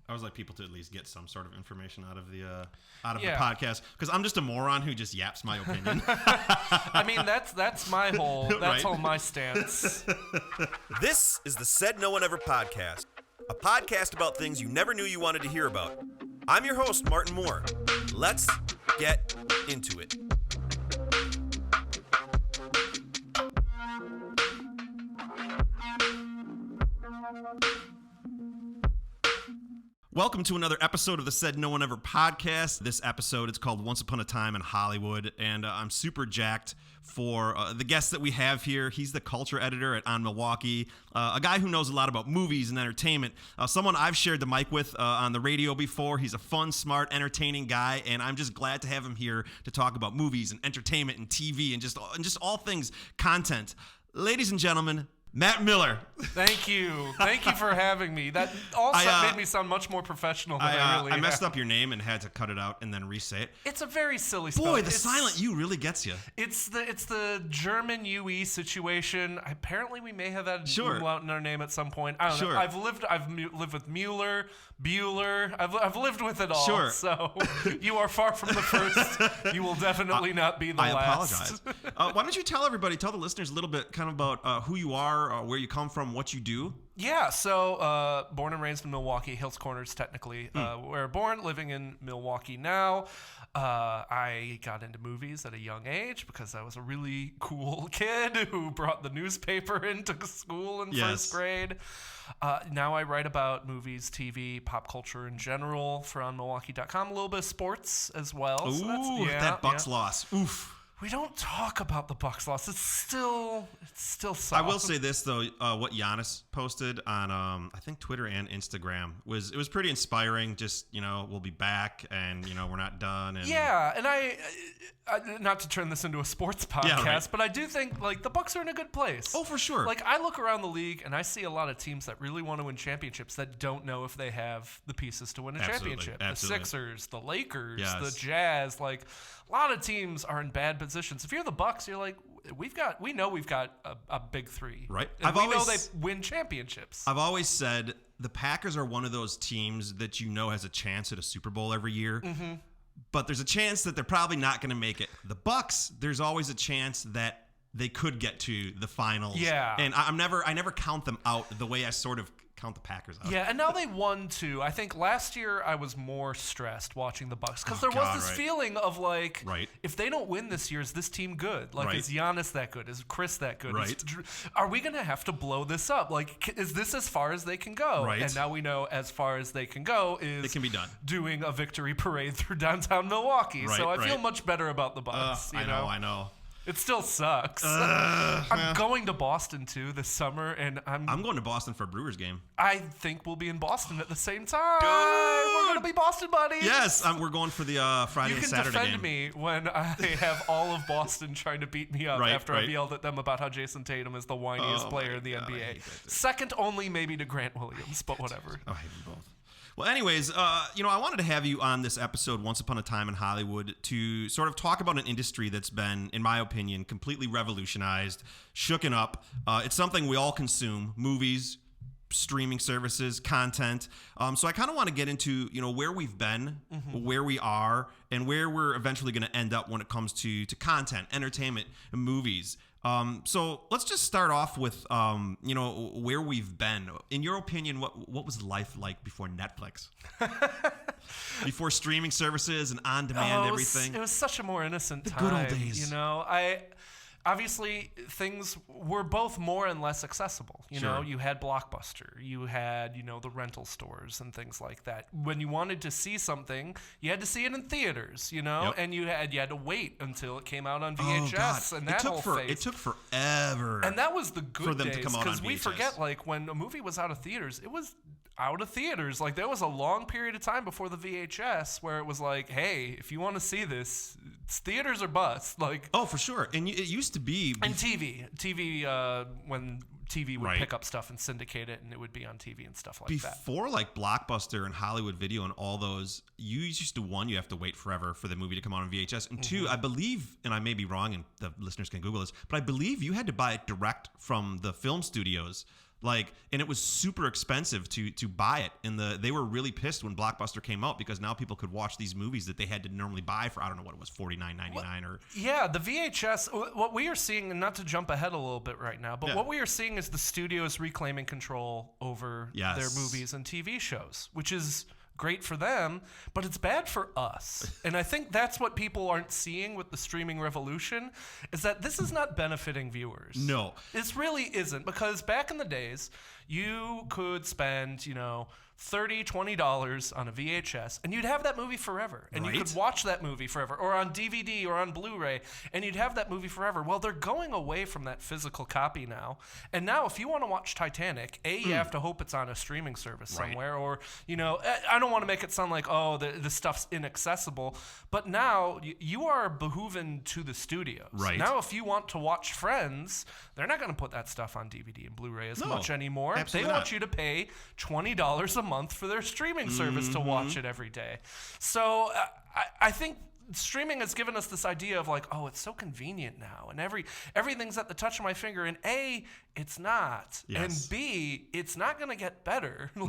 I was like people to at least get some sort of information out of the podcast, because I'm just a moron who just yaps my opinion. I mean, that's my whole my stance. This is the Said No One Ever podcast, a podcast about things you never knew you wanted to hear about. I'm your host, Martin Moore. Let's get into it. Welcome to another episode of the Said No One Ever podcast. This episode is called Once Upon a Time in Hollywood, and I'm super jacked for the guest that we have here. He's the culture editor at OnMilwaukee, a guy who knows a lot about movies and entertainment, someone I've shared the mic with on the radio before. He's a fun, smart, entertaining guy, and I'm just glad to have him here to talk about movies and entertainment and TV and just all things content. Ladies and gentlemen, Matt Mueller. Thank you for having me. That also made me sound much more professional than I really am. I messed up your name and had to cut it out and then re-say it. It's a very silly spell. Boy, the silent U really gets you. It's the German UE situation. Apparently, we may have had umlaut in our name at some point. I don't know. I've lived with Mueller, Bueller. I've lived with it all. Sure. So you are far from the first. You will definitely not be the last. I apologize. Why don't you tell the listeners a little bit kind of about who you are, where you come from, what you do? Yeah, so born and raised in Milwaukee, Hills Corners technically. We're born, living in Milwaukee now. I got into movies at a young age because I was a really cool kid who brought the newspaper into school in first grade. Now I write about movies, TV, pop culture in general for OnMilwaukee.com. A little bit of sports as well. Ooh, that Bucks loss. Oof. We don't talk about the Bucks loss. It's still soft. I will say this though, what Giannis posted on I think Twitter and Instagram was pretty inspiring. Just, we'll be back and we're not done. And I not to turn this into a sports podcast, but I do think like the Bucks are in a good place. Oh, for sure. Like I look around the league and I see a lot of teams that really want to win championships that don't know if they have the pieces to win a championship. Absolutely. The Sixers, the Lakers, the Jazz, like a lot of teams are in bad positions. If you're the Bucks, you're like, we know we've got a big three. Right. And we know they win championships. I've always said the Packers are one of those teams that has a chance at a Super Bowl every year. Mm-hmm. But there's a chance that they're probably not going to make it. The Bucks, there's always a chance that they could get to the finals. Yeah. And I never count them out the way I sort of count the Packers out. Yeah, and now they won too. I think last year I was more stressed watching the Bucks because was this feeling of like, if they don't win this year, is this team good? Like, is Giannis that good? Is Chris that good? Right. Are we going to have to blow this up? Like, is this as far as they can go? Right. And now we know as far as they can go is it can be done. Doing a victory parade through downtown Milwaukee. Right, so I feel much better about the Bucks. I know. It still sucks. I'm going to Boston too this summer, and I'm going to Boston for a Brewers game. I think we'll be in Boston at the same time. Dude! We're going to be Boston buddies. Yes, we're going for the Friday and Saturday game. You can defend me when I have all of Boston trying to beat me up after I've yelled at them about how Jason Tatum is the whiniest player in the NBA. Second only maybe to Grant Williams, but whatever. I hate them both. Well, anyways, I wanted to have you on this episode, Once Upon a Time in Hollywood, to sort of talk about an industry that's been, in my opinion, completely revolutionized, shooken up. It's something we all consume, movies, streaming services, content. So I kind of want to get into, where we've been, where we are, and where we're eventually going to end up when it comes to content, entertainment, and movies. So let's just start off with, where we've been. In your opinion, what was life like before Netflix? Before streaming services and on-demand everything? It was such a more innocent time. The good old days. Obviously, things were both more and less accessible. You know, you had Blockbuster, you had, the rental stores and things like that. When you wanted to see something, you had to see it in theaters, and you had to wait until it came out on VHS and that whole phase. It took forever. And that was the good for them days, to come out on VHS. Because we forget, like, when a movie was out of theaters, it was out of theaters. Like, there was a long period of time before the VHS where it was like, hey, if you want to see this, it's theaters or bust. Like, oh, for sure. And it used to be and TV when TV would pick up stuff and syndicate it, and it would be on TV and stuff like that. Before, like, Blockbuster and Hollywood Video and all those, you used to, one, you have to wait forever for the movie to come out on VHS, and two, I believe, and I may be wrong, and the listeners can Google this, but I believe you had to buy it direct from the film studios. And it was super expensive to buy it. And they were really pissed when Blockbuster came out because now people could watch these movies that they had to normally buy for, I don't know what it was, $49.99 or. Yeah, the VHS. What we are seeing, and not to jump ahead a little bit right now, but what we are seeing is the studios reclaiming control over their movies and TV shows, which is great for them, but it's bad for us. And I think that's what people aren't seeing with the streaming revolution, is that this is not benefiting viewers. No. This really isn't, because back in the days, you could spend, $30, $20 on a VHS, and you'd have that movie forever. And you could watch that movie forever, or on DVD or on Blu-ray, and you'd have that movie forever. Well, they're going away from that physical copy now. And now if you want to watch Titanic, you have to hope it's on a streaming service somewhere, or, I don't want to make it sound like, the stuff's inaccessible, but now you are behooven to the studios. Right. Now if you want to watch Friends, they're not going to put that stuff on DVD and Blu-ray as much anymore. Absolutely they want you to pay $20 a month for their streaming service to watch it every day. So I think streaming has given us this idea of like, it's so convenient now, and everything's at the touch of my finger. And A, it's not, and B, it's not going to get better. No.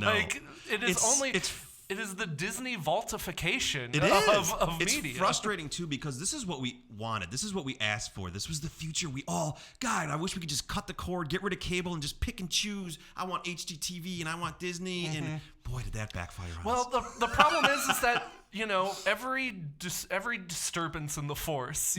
It is the Disney vaultification of media. It's frustrating, too, because this is what we wanted. This is what we asked for. This was the future. God, I wish we could just cut the cord, get rid of cable, and just pick and choose. I want HGTV, and I want Disney, and boy, did that backfire on us. Well, the problem is that, every disturbance in the force,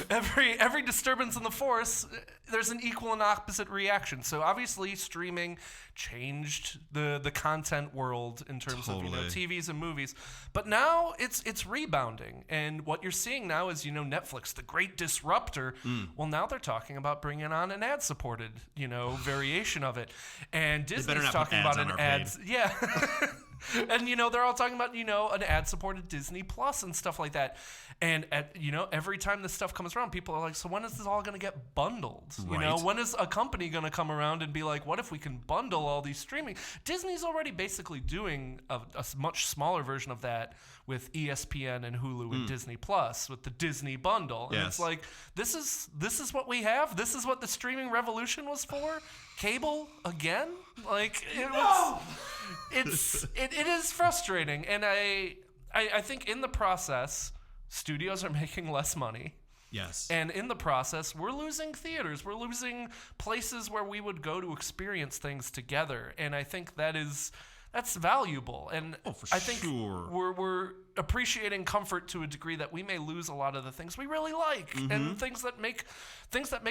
every disturbance in the force, there's an equal and opposite reaction. So obviously streaming changed the content world in terms of TVs and movies, but now it's rebounding. And what you're seeing now is Netflix, the great disruptor. Well, now they're talking about bringing on an ad-supported variation of it, and Disney's talking about an ads. Yeah. And they're all talking about an ad-supported Disney Plus and stuff like that. And every time this stuff comes around, people are like, so when is this all going to get bundled? When is a company going to come around and be like, what if we can bundle all these streaming? Disney's already basically doing a much smaller version of that with ESPN and Hulu and Disney Plus with the Disney bundle. And it's like, this is what we have. This is what the streaming revolution was for. Cable again? Like it is frustrating, and I think in the process, studios are making less money. Yes. And in the process, we're losing theaters. We're losing places where we would go to experience things together. And I think that's valuable. And I think we're appreciating comfort to a degree that we may lose a lot of the things we really like and things that make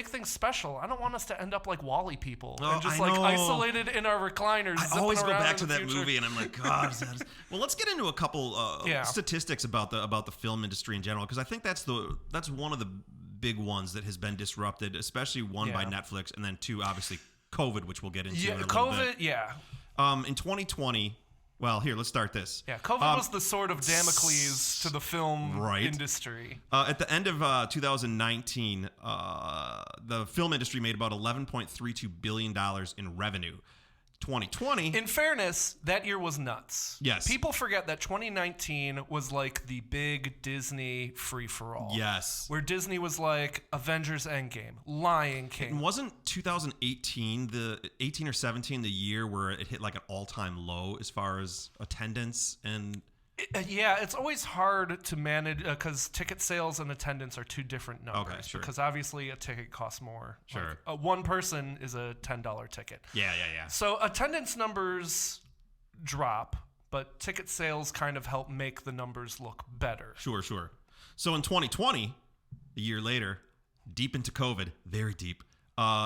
things special. I don't want us to end up like Wall-E people and just isolated in our recliners. I always go back to that movie and I'm like, God. Well, let's get into a couple statistics about the film industry in general, because I think that's one of the big ones that has been disrupted, especially one by Netflix, and then two, obviously, COVID, which we'll get into in a little bit. In 2020, well, here, let's start this. Yeah, COVID was the sword of Damocles to the film industry. At the end of 2019, the film industry made about $11.32 billion in revenue. 2020. In fairness, that year was nuts. Yes. People forget that 2019 was like the big Disney free-for-all. Yes. Where Disney was like Avengers Endgame, Lion King. And wasn't 2018, the 18 or 17, the year where it hit like an all-time low as far as attendance and... it's always hard to manage because ticket sales and attendance are two different numbers. Okay, sure. Because obviously a ticket costs more. Sure. Like, one person is a $10 ticket. Yeah. So attendance numbers drop, but ticket sales kind of help make the numbers look better. Sure. So in 2020, a year later, deep into COVID, very deep,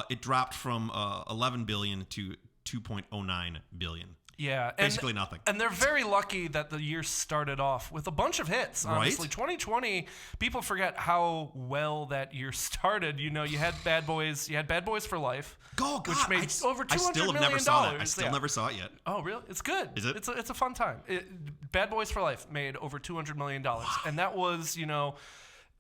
it dropped from 11 billion to 2.09 billion. Yeah. Basically nothing. And they're very lucky that the year started off with a bunch of hits, honestly. Right? 2020, people forget how well that year started. You had Bad Boys. You had Bad Boys for Life. Oh, God. Which made over $200 million. I still have never saw that. I still never saw it yet. Oh, really? It's good. Is it? It's a fun time. Bad Boys for Life made over $200 million. Wow. And that was,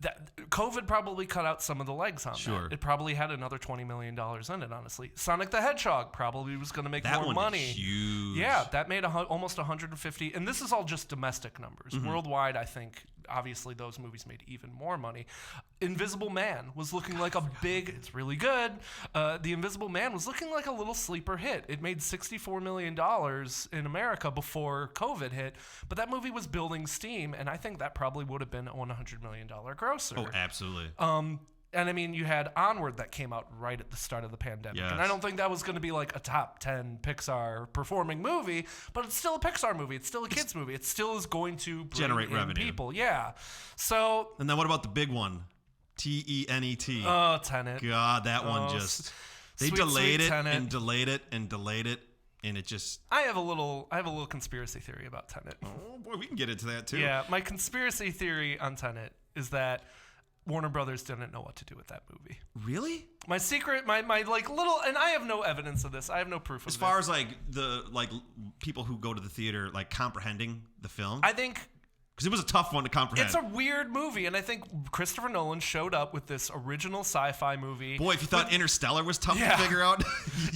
that COVID probably cut out some of the legs on that. It probably had another $20 million in it, honestly. Sonic the Hedgehog probably was going to make more money. Huge. Yeah, that made almost 150. And this is all just domestic numbers. Worldwide, I think obviously those movies made even more money. Invisible Man was looking like a big, it's really good. The Invisible Man was looking like a little sleeper hit. It made $64 million in America before COVID hit, but that movie was building steam, and I think that probably would have been a $100 million grosser. Oh, absolutely. And I mean, you had Onward that came out right at the start of the pandemic. Yes. And I don't think that was going to be like a top 10 Pixar performing movie, but it's still a Pixar movie. It's still a kids movie. It still is going to bring generate in revenue. people. Yeah. So. And then what about the big one? Tenet. Oh, Tenet. God, that one just. They sweet, delayed sweet it Tenet. and delayed it and delayed it. And it just. I have a little conspiracy theory about Tenet. Oh, boy, we can get into that too. Yeah. My conspiracy theory on Tenet is that Warner Brothers didn't know what to do with that movie. Really? My secret, my like little, and I have no evidence of this. I have no proof of this. As far as like the people who go to the theater like comprehending the film, I think because it was a tough one to comprehend. it's a weird movie, and I think Christopher Nolan showed up with this original sci-fi movie. Boy, if you thought Interstellar was tough Yeah. to figure out,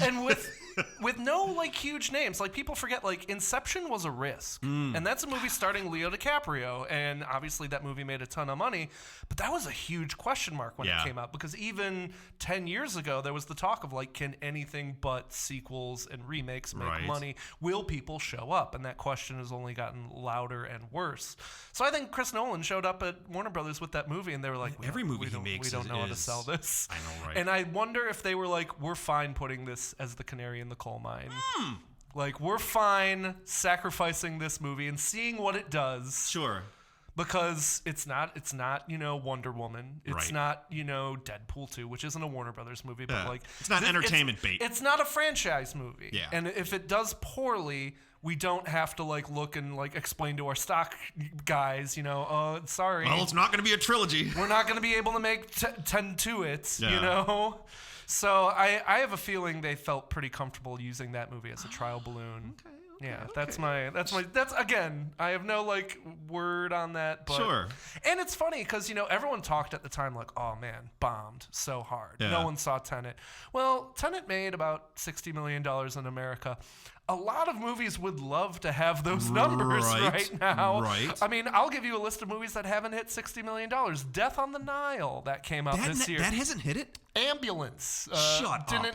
And with no like huge names, like people forget, like Inception was a risk, and that's a movie starring Leo DiCaprio, and obviously that movie made a ton of money, but that was a huge question mark when it came out, because even 10 years ago there was the talk of like, can anything but sequels and remakes make money? Will people show up? And that question has only gotten louder and worse. So I think Chris Nolan showed up at Warner Brothers with that movie, and they were like, every movie he makes, we don't know how to sell this. I know, right? And I wonder if they were like, we're fine putting this as the canary in the coal mine. Like, we're fine sacrificing this movie and seeing what it does. Sure. Because it's not, Wonder Woman. It's not, Deadpool 2, which isn't a Warner Brothers movie, but like it's not entertainment bait. It's not a franchise movie. Yeah. And if it does poorly, we don't have to like look and like explain to our stock guys, sorry. Well, it's not going to be a trilogy. We're not going to be able to make 10 to it, Yeah. So I have a feeling they felt pretty comfortable using that movie as a trial balloon. Yeah, that's again, I have no like word on that, but Sure. And it's funny because everyone talked at the time like, oh man, bombed so hard. Yeah. No one saw Tenet. Well, Tenet made about $60 million in America. A lot of movies would love to have those numbers right now. Right. I mean, I'll give you a list of movies that haven't hit $60 million. Death on the Nile, that came out this year. That hasn't hit it? Ambulance Didn't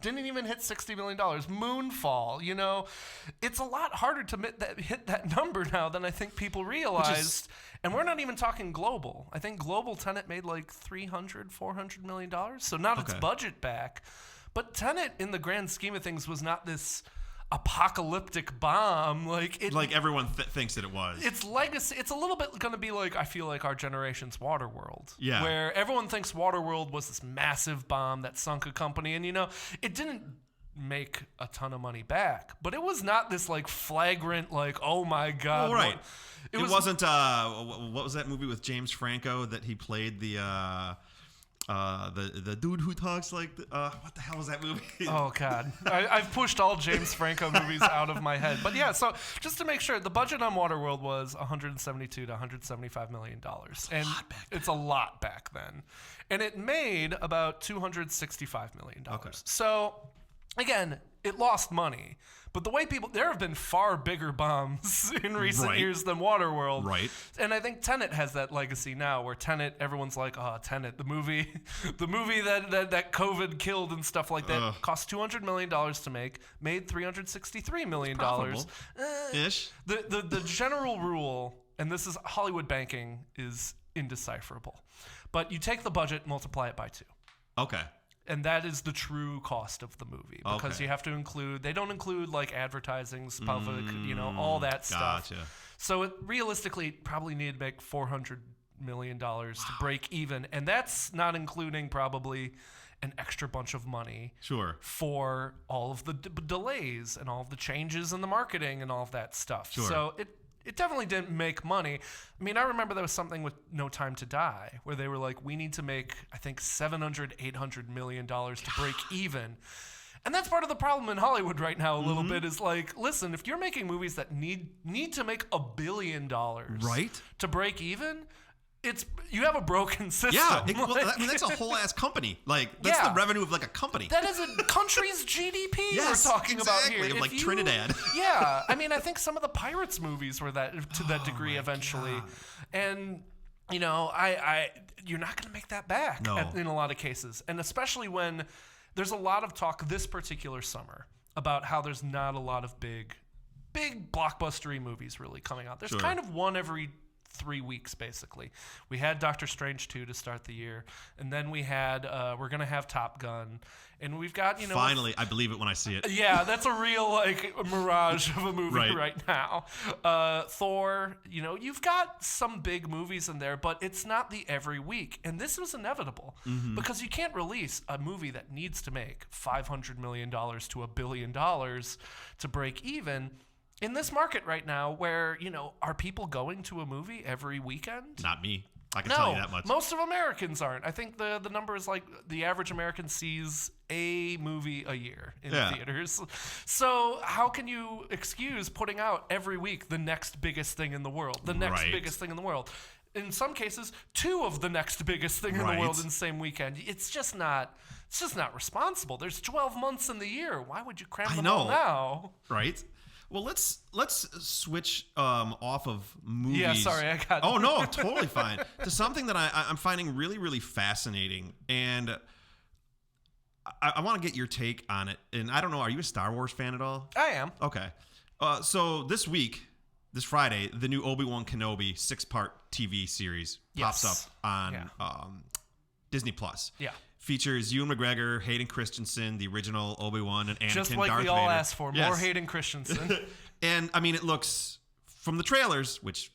didn't even hit $60 million. Moonfall, it's a lot harder to hit that number now than I think people realized. And we're not even talking global. I think global Tenet made like $300-400 million. So not its budget back. But Tenet, in the grand scheme of things, was not this apocalyptic bomb. Like everyone thinks that it was. Its legacy, it's a little bit going to be like, I feel like, our generation's Waterworld. Yeah. Where everyone thinks Waterworld was this massive bomb that sunk a company. And, it didn't make a ton of money back. But it was not this, like, flagrant, like, oh, my God. Well, right. It wasn't, what was that movie with James Franco that he played the dude who talks like what the hell was that movie? Oh God, I've pushed all James Franco movies out of my head. But yeah, so just to make sure, the budget on Waterworld was $172 to $175 million, and it's a lot back then, and it made about $265 million. Okay. So again, it lost money. But the way there have been far bigger bombs in recent years than Waterworld. Right. And I think Tenet has that legacy now, where Tenet, everyone's like, oh, Tenet, the movie that COVID killed and stuff like that, cost $200 million to make, made $363 million. Ish. The general rule, and this is Hollywood banking, is indecipherable. But you take the budget, multiply it by 2. Okay. And that is the true cost of the movie, because you have to include, they don't include like advertising, public, all that stuff. Gotcha. So it realistically probably needed to make $400 million to break even. And that's not including probably an extra bunch of money for all of the delays and all of the changes in the marketing and all of that stuff. Sure. So it definitely didn't make money. I mean, I remember there was something with No Time to Die where they were like, we need to make, I think, $700-800 million to break even. And that's part of the problem in Hollywood right now a little bit, is like, listen, if you're making movies that need to make $1 billion to break even, you have a broken system. Yeah, that's a whole ass company. Like that's the revenue of like a company. That is a country's GDP yes, we're talking exactly, about here. Of like Trinidad. Yeah, I mean, I think some of the Pirates movies were that to that degree eventually, God. and you know, you're not going to make that back in a lot of cases, and especially when there's a lot of talk this particular summer about how there's not a lot of big blockbustery movies really coming out. There's kind of one every 3 weeks, basically. We had Doctor Strange 2 to start the year, and then we had we're gonna have Top Gun, and we've got finally I believe it when I see it. Yeah, that's a real like mirage of a movie right now. Thor, you've got some big movies in there, but it's not the every week, and this was inevitable because you can't release a movie that needs to make $500 million to $1 billion to break even. In this market right now where, are people going to a movie every weekend? Not me. I can tell you that much. Most of Americans aren't. I think the number is like the average American sees a movie a year in theaters. So how can you excuse putting out every week the next biggest thing in the world? The next biggest thing in the world. In some cases, 2 of the next biggest thing in the world in the same weekend. It's just not responsible. There's 12 months in the year. Why would you cram them all now? Right. Well, let's switch off of movies. Yeah, sorry, I got. Oh no, totally fine. To something that I'm finding really, really fascinating, and I want to get your take on it. And I don't know, are you a Star Wars fan at all? I am. Okay. So this Friday, the new Obi-Wan Kenobi 6-part TV series pops up on Disney Plus. Yeah. Features Ewan McGregor, Hayden Christensen, the original Obi-Wan, and Anakin, just like Darth we all Vader. asked for, more Hayden Christensen. And I mean, it looks from the trailers, which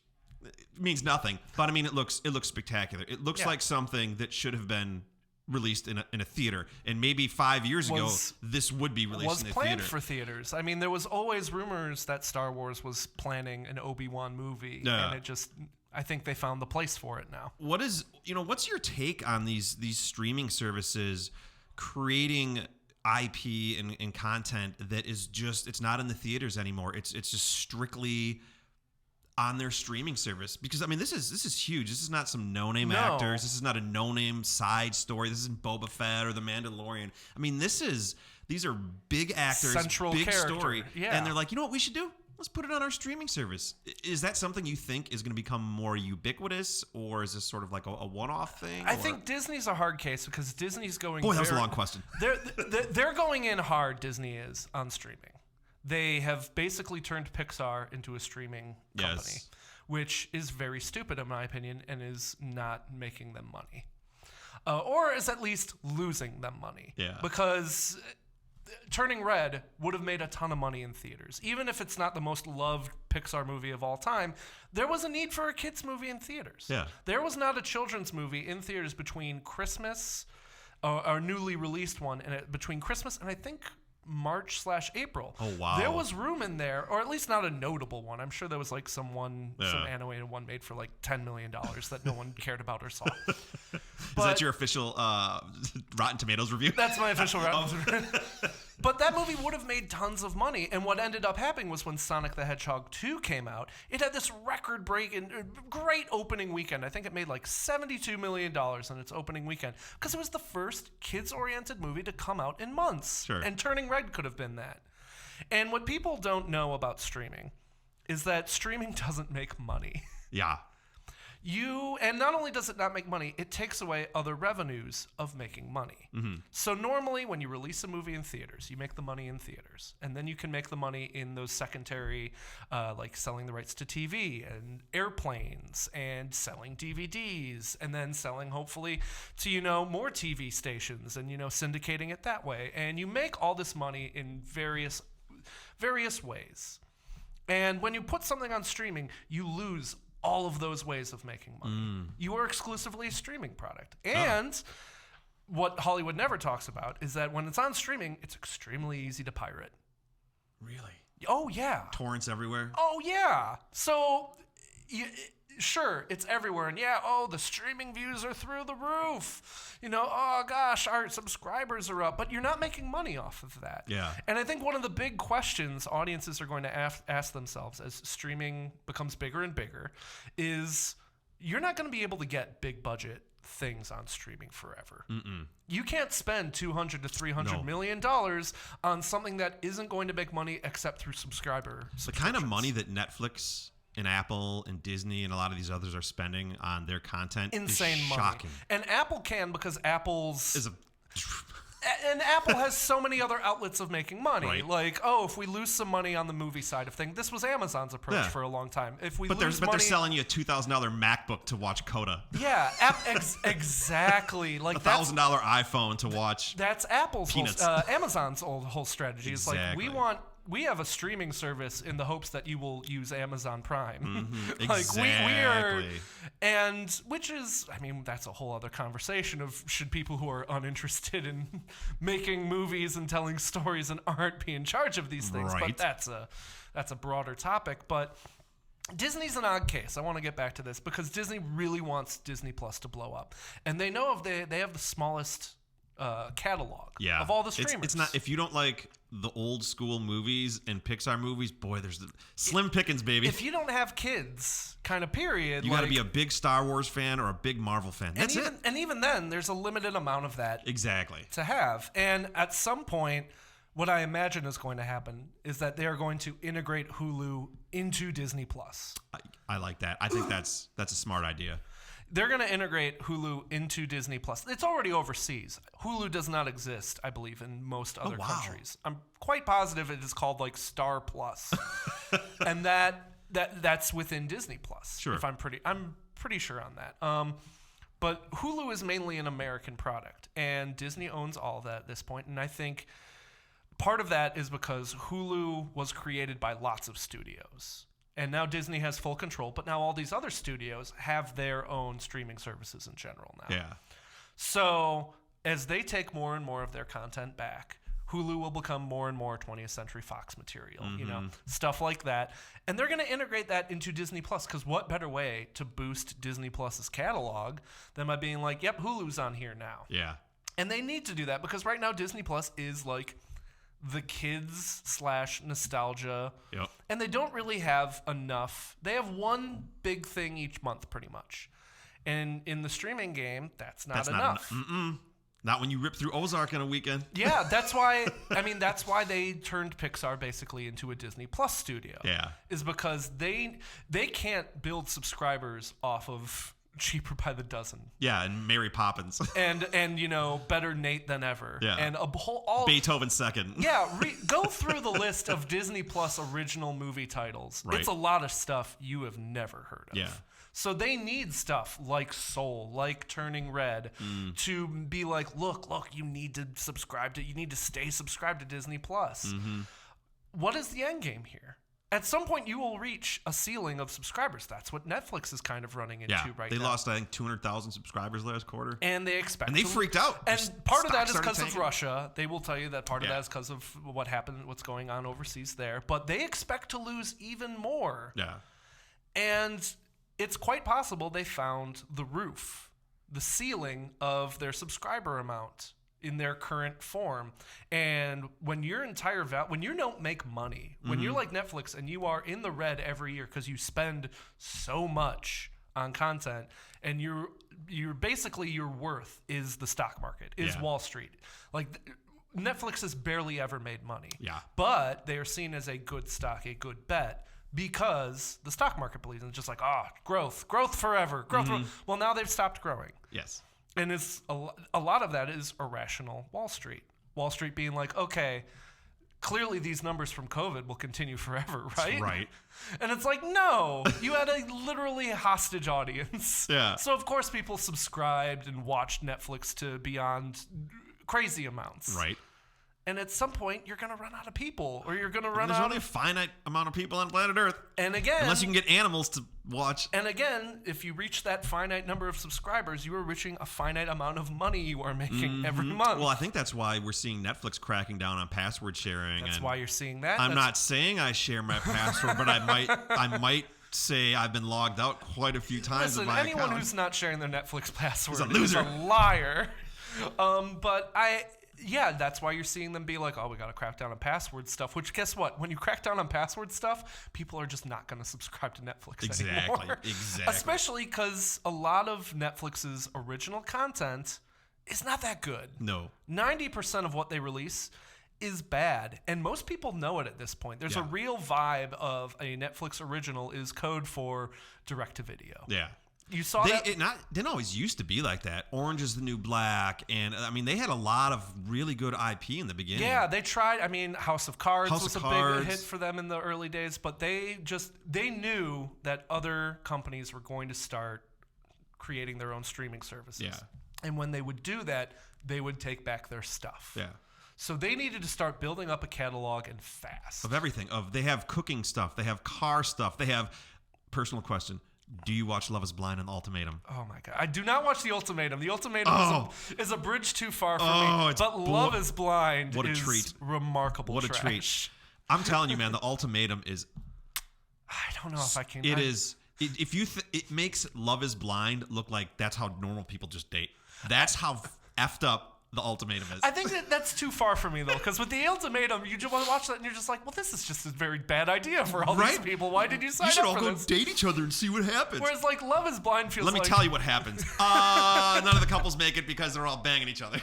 means nothing, but I mean, it looks spectacular. It looks like something that should have been released in a theater, and maybe 5 years ago, this would be released in a theater. Was planned for theaters. I mean, there was always rumors that Star Wars was planning an Obi-Wan movie, and it just. I think they found the place for it now. What's your take on these streaming services creating IP and content that is just, it's not in the theaters anymore. It's just strictly on their streaming service? Because I mean, this is huge. This is not some no-name actors. This is not a no-name side story. This isn't Boba Fett or The Mandalorian. I mean, these are big actors, central big character. Story. Yeah. And they're like, you know what we should do? Let's put it on our streaming service. Is that something you think is going to become more ubiquitous, or is this sort of like a one-off thing? I think Disney's a hard case because Disney's going. Boy, that was a long question. They're going in hard. Disney is on streaming. They have basically turned Pixar into a streaming company, which is very stupid in my opinion, and is not making them money, or is at least losing them money. Yeah. Because Turning Red would have made a ton of money in theaters. Even if it's not the most loved Pixar movie of all time, there was a need for a kids movie in theaters. Yeah. There was not a children's movie in theaters between Christmas, our newly released one, and between Christmas and I think March/April. Oh, wow. There was room in there, or at least not a notable one. I'm sure there was like some animated one made for like $10 million that no one cared about or saw. Is that your official Rotten Tomatoes review? That's my official Rotten Tomatoes. But that movie would have made tons of money. And what ended up happening was when Sonic the Hedgehog 2 came out, it had this record-breaking, great opening weekend. I think it made like $72 million in its opening weekend because it was the first kids-oriented movie to come out in months. Sure. And Turning Red could have been that. And what people don't know about streaming is that streaming doesn't make money. Yeah. And not only does it not make money, it takes away other revenues of making money. Mm-hmm. So normally when you release a movie in theaters, you make the money in theaters. And then you can make the money in those secondary, like selling the rights to TV and airplanes and selling DVDs and then selling hopefully to, more TV stations and, syndicating it that way. And you make all this money in various ways. And when you put something on streaming, you lose all of those ways of making money. You are exclusively a streaming product. And what Hollywood never talks about is that when it's on streaming, it's extremely easy to pirate. Really? Oh, yeah. Torrents everywhere? Oh, yeah. So, sure, it's everywhere. And the streaming views are through the roof. Oh gosh, our subscribers are up. But you're not making money off of that. Yeah. And I think one of the big questions audiences are going to ask themselves as streaming becomes bigger and bigger is, you're not going to be able to get big budget things on streaming forever. You can't spend $200 to $300 million on something that isn't going to make money except through The kind of money that Netflix and Apple and Disney and a lot of these others are spending on their content insane is money. shocking. And Apple can, because Apple's and a Apple has so many other outlets of making money. Right. Like, if we lose some money on the movie side of things, this was Amazon's approach for a long time. If we lose money, they're selling you a $2,000 MacBook to watch Coda. Yeah, exactly. Like $1,000 iPhone to watch. That's Apple's Peanuts. Amazon's whole strategy. It's like Exactly. we have a streaming service in the hopes that you will use Amazon Prime. Like Exactly. we are, and which is, I mean, that's a whole other conversation of should people who are uninterested in making movies and telling stories and aren't be in charge of these things. Right. But that's a broader topic. But Disney's an odd case. I want to get back to this because Disney really wants Disney Plus to blow up, and they know they have the smallest catalog of all the streamers. It's not, if you don't like the old school movies and Pixar movies, boy, there's slim pickings, baby. If you don't have kids, kind of period, you got to be a big Star Wars fan or a big Marvel fan. That's it. And even then, there's a limited amount of that Exactly. to have. And at some point, what I imagine is going to happen is that they are going to integrate Hulu into Disney Plus. I like that. I think that's a smart idea. They're going to integrate Hulu into Disney Plus. It's already overseas. Hulu does not exist, I believe, in most other countries. I'm quite positive it is called like Star Plus, and that's within Disney Plus. Sure. I'm pretty sure on that. But Hulu is mainly an American product, and Disney owns all of that at this point. And I think part of that is because Hulu was created by lots of studios. And now Disney has full control, but now all these other studios have their own streaming services in general now. Yeah. So as they take more and more of their content back, Hulu will become more and more 20th Century Fox material, stuff like that. And they're going to integrate that into Disney Plus, because what better way to boost Disney Plus's catalog than by being like, yep, Hulu's on here now. Yeah. And they need to do that because right now Disney Plus is like the kids / nostalgia. Yep. And they don't really have enough. They have one big thing each month pretty much. And in the streaming game, that's not enough. Not when you rip through Ozark in a weekend. Yeah, that's why they turned Pixar basically into a Disney Plus studio. Yeah. Is because they can't build subscribers off of Cheaper by the Dozen. Yeah, and Mary Poppins. and Better Nate Than Ever. Yeah. And Beethoven Second. Yeah, go through the list of Disney Plus original movie titles. Right. It's a lot of stuff you have never heard of. Yeah. So they need stuff like Soul, like Turning Red, to be like, look, you need to stay subscribed to Disney Plus. What is the end game here? At some point, you will reach a ceiling of subscribers. That's what Netflix is kind of running into right now. They lost, I think, 200,000 subscribers last quarter. And they expect they freaked out. And part of that is because of Russia. They will tell you that part of that is because of what happened, what's going on overseas there. But they expect to lose even more. Yeah. And it's quite possible they found the roof, the ceiling of their subscriber amount in their current form. And when your entire when you don't make money, when you're like Netflix and you are in the red every year because you spend so much on content, and you're basically, your worth is the stock market, is Wall Street. Like Netflix has barely ever made money. Yeah. But they are seen as a good stock, a good bet, because the stock market believes in, just like, growth forever, growth. Well, now they've stopped growing. Yes. And it's a lot of that is irrational Wall Street. Wall Street being like, okay, clearly these numbers from COVID will continue forever, right? Right. And it's like, no, you had a literally hostage audience. Yeah. So of course people subscribed and watched Netflix to beyond crazy amounts. Right. And at some point, you're going to run out of people, or you're going to run There's out only a finite amount of people on planet Earth. And again, unless you can get animals to watch. And again, if you reach that finite number of subscribers, you are reaching a finite amount of money you are making every month. Well, I think that's why we're seeing Netflix cracking down on password sharing. That's why you're seeing that. I'm not saying I share my password, but I might say I've been logged out quite a few times. Listen, of my anyone account. who's not sharing their Netflix password is a loser. is a liar. But Yeah, that's why you're seeing them be like, oh, we got to crack down on password stuff, which guess what? When you crack down on password stuff, people are just not going to subscribe to Netflix anymore. Exactly. Especially because a lot of Netflix's original content is not that good. No. 90% of what they release is bad, and most people know it at this point. There's a real vibe of a Netflix original is code for direct-to-video. Yeah. You saw that? It didn't always used to be like that. Orange is the New Black, and I mean they had a lot of really good IP in the beginning. Yeah, they tried. I mean, House of Cards was a Cards. big hit for them in the early days, but they knew that other companies were going to start creating their own streaming services. Yeah. And when they would do that, they would take back their stuff. Yeah. So they needed to start building up a catalog and fast. Of everything. They have cooking stuff. They have car stuff. They have personal question. Do you watch Love is Blind and The Ultimatum? Oh my God. I do not watch The Ultimatum. The Ultimatum is a bridge too far for me. But Love is Blind what a is treat. remarkable What trash. a treat. I'm telling you, man, The Ultimatum is... I don't know if I can... It makes Love is Blind look like that's how normal people just date. That's how effed up The Ultimatum is. I think that's too far for me, though, because with The Ultimatum, you just want to watch that and you're just like, well, this is just a very bad idea for all these people. Why did you sign up for this? You should all go date each other and see what happens. Whereas, like, Love is Blind feels like... Let me tell you what happens. None of the couples make it because they're all banging each other.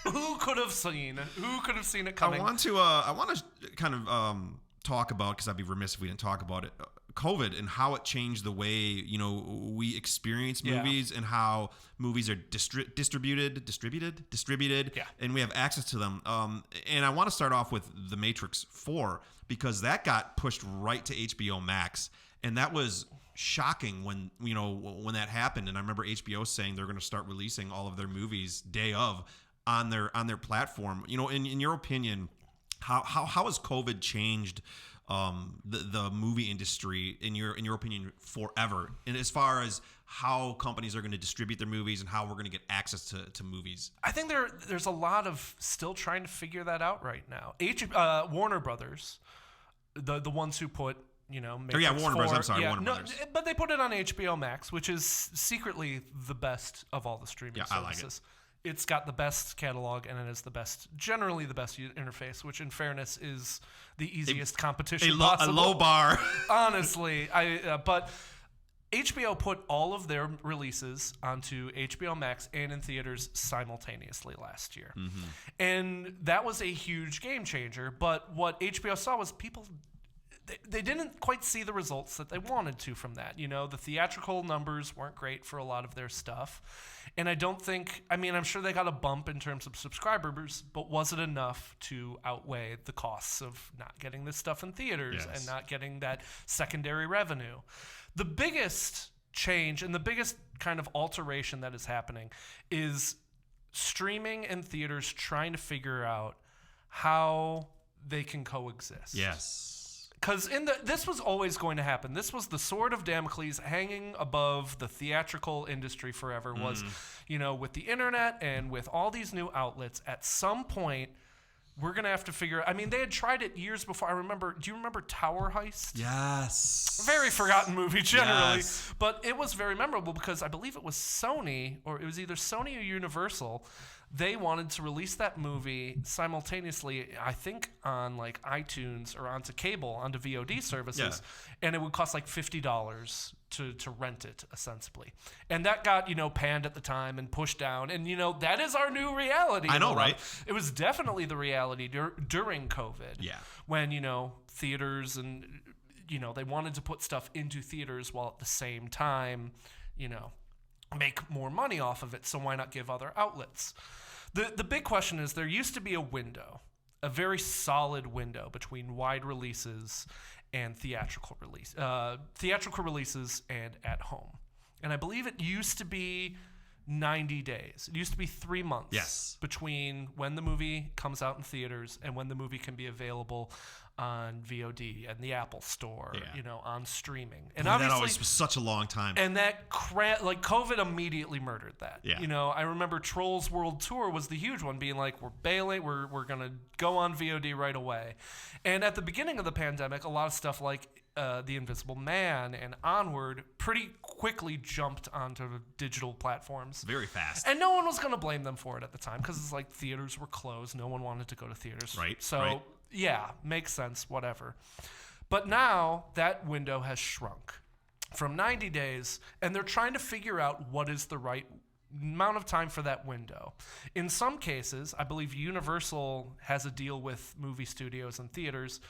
Who could have seen it coming? I want to kind of talk about, because I'd be remiss if we didn't talk about it, COVID and how it changed the way we experience movies and how movies are distributed, and we have access to them. And I want to start off with The Matrix 4 because that got pushed right to HBO Max, and that was shocking when that happened. And I remember HBO saying they're going to start releasing all of their movies day of on their platform. In your opinion, how has COVID changed the movie industry in your opinion forever, and as far as how companies are going to distribute their movies and how we're going to get access to movies? I think there's a lot of still trying to figure that out right now. Warner Brothers, the ones who put Matrix Warner 4, Brothers. I'm sorry, Warner Brothers. But they put it on HBO Max, which is secretly the best of all the streaming services. I like it. It's got the best catalog, and it is generally the best interface, which in fairness is the easiest competition possible. A low bar. Honestly, but HBO put all of their releases onto HBO Max and in theaters simultaneously last year. Mm-hmm. And that was a huge game changer. But what HBO saw was people... They didn't quite see the results that they wanted to from that. The theatrical numbers weren't great for a lot of their stuff. And I'm sure they got a bump in terms of subscribers, but was it enough to outweigh the costs of not getting this stuff in theaters and not getting that secondary revenue? The biggest change and the biggest kind of alteration that is happening is streaming and theaters trying to figure out how they can coexist. Yes. Because this was always going to happen. This was the sword of Damocles hanging above the theatrical industry forever. Was, with the internet and with all these new outlets, at some point we're gonna have to figure. I mean, they had tried it years before. Do you remember Tower Heist? Yes. Very forgotten movie generally, but it was very memorable because I believe it was Sony, or it was either Sony or Universal. They wanted to release that movie simultaneously, I think, on like iTunes or onto cable, onto VOD services, and it would cost like $50 to rent it, ostensibly. And that got, panned at the time and pushed down. And, that is our new reality. I know, right? It was definitely the reality during COVID. Yeah. When, theaters and, they wanted to put stuff into theaters while at the same time, make more money off of it. So why not give other outlets? The big question is there used to be a window, a very solid window between wide releases and theatrical releases and at home. And I believe it used to be 90 days. It used to be 3 months between when the movie comes out in theaters and when the movie can be available on VOD and the Apple Store, on streaming. And obviously, that always was such a long time. And that COVID immediately murdered that. Yeah. I remember Trolls World Tour was the huge one, being like, we're bailing, we're going to go on VOD right away. And at the beginning of the pandemic, a lot of stuff like The Invisible Man and Onward pretty quickly jumped onto digital platforms. Very fast. And no one was going to blame them for it at the time because it's like theaters were closed. No one wanted to go to theaters. Right. So, right. yeah, makes sense, whatever. But now that window has shrunk from 90 days, and they're trying to figure out what is the right amount of time for that window. In some cases, I believe Universal has a deal with movie studios and theaters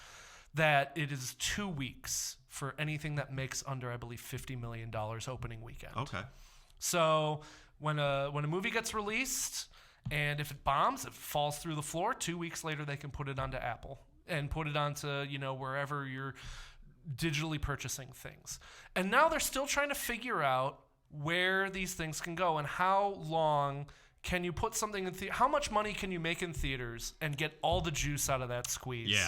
that it is 2 weeks for anything that makes under, I believe, $50 million opening weekend. Okay. So when a movie gets released and if it bombs, if it falls through the floor, 2 weeks later they can put it onto Apple and put it onto, wherever you're digitally purchasing things. And now they're still trying to figure out where these things can go and how long can you put something in how much money can you make in theaters and get all the juice out of that squeeze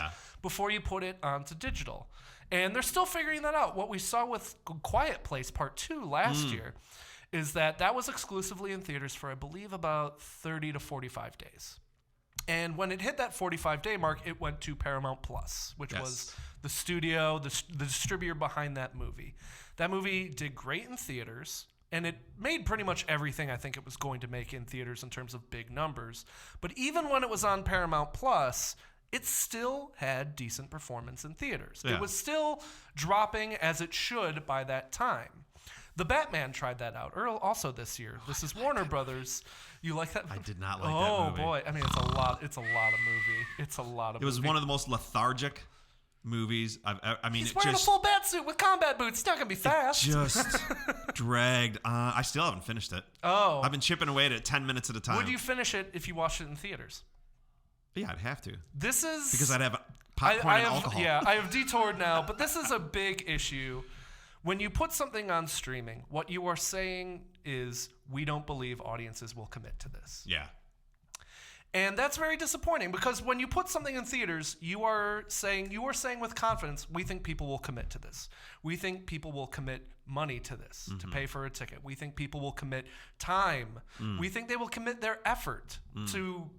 before you put it onto digital. And they're still figuring that out. What we saw with Quiet Place Part 2 last year is that was exclusively in theaters for, I believe, about 30 to 45 days. And when it hit that 45-day mark, it went to Paramount Plus, which was the studio, the distributor behind that movie. That movie did great in theaters, and it made pretty much everything I think it was going to make in theaters in terms of big numbers. But even when it was on Paramount Plus, it still had decent performance in theaters. Yeah. It was still dropping as it should by that time. The Batman tried that out also this year. This is Warner Brothers. You like that? I did not like that movie. Oh boy! I mean, it's a lot of movie. It's a lot of. It was one of the most lethargic movies He's wearing a full bat suit with combat boots. It's not gonna be fast. Just dragged. I still haven't finished it. Oh, I've been chipping away at it 10 minutes at a time. Would you finish it if you watched it in theaters? Yeah, I'd have to. This is because I'd have popcorn and alcohol. Yeah, I have detoured now, but this is a big issue. When you put something on streaming, what you are saying is, we don't believe audiences will commit to this. Yeah. And that's very disappointing because when you put something in theaters, you are saying with confidence, we think people will commit to this. We think people will commit money to this, to pay for a ticket. We think people will commit time. We think they will commit their effort to,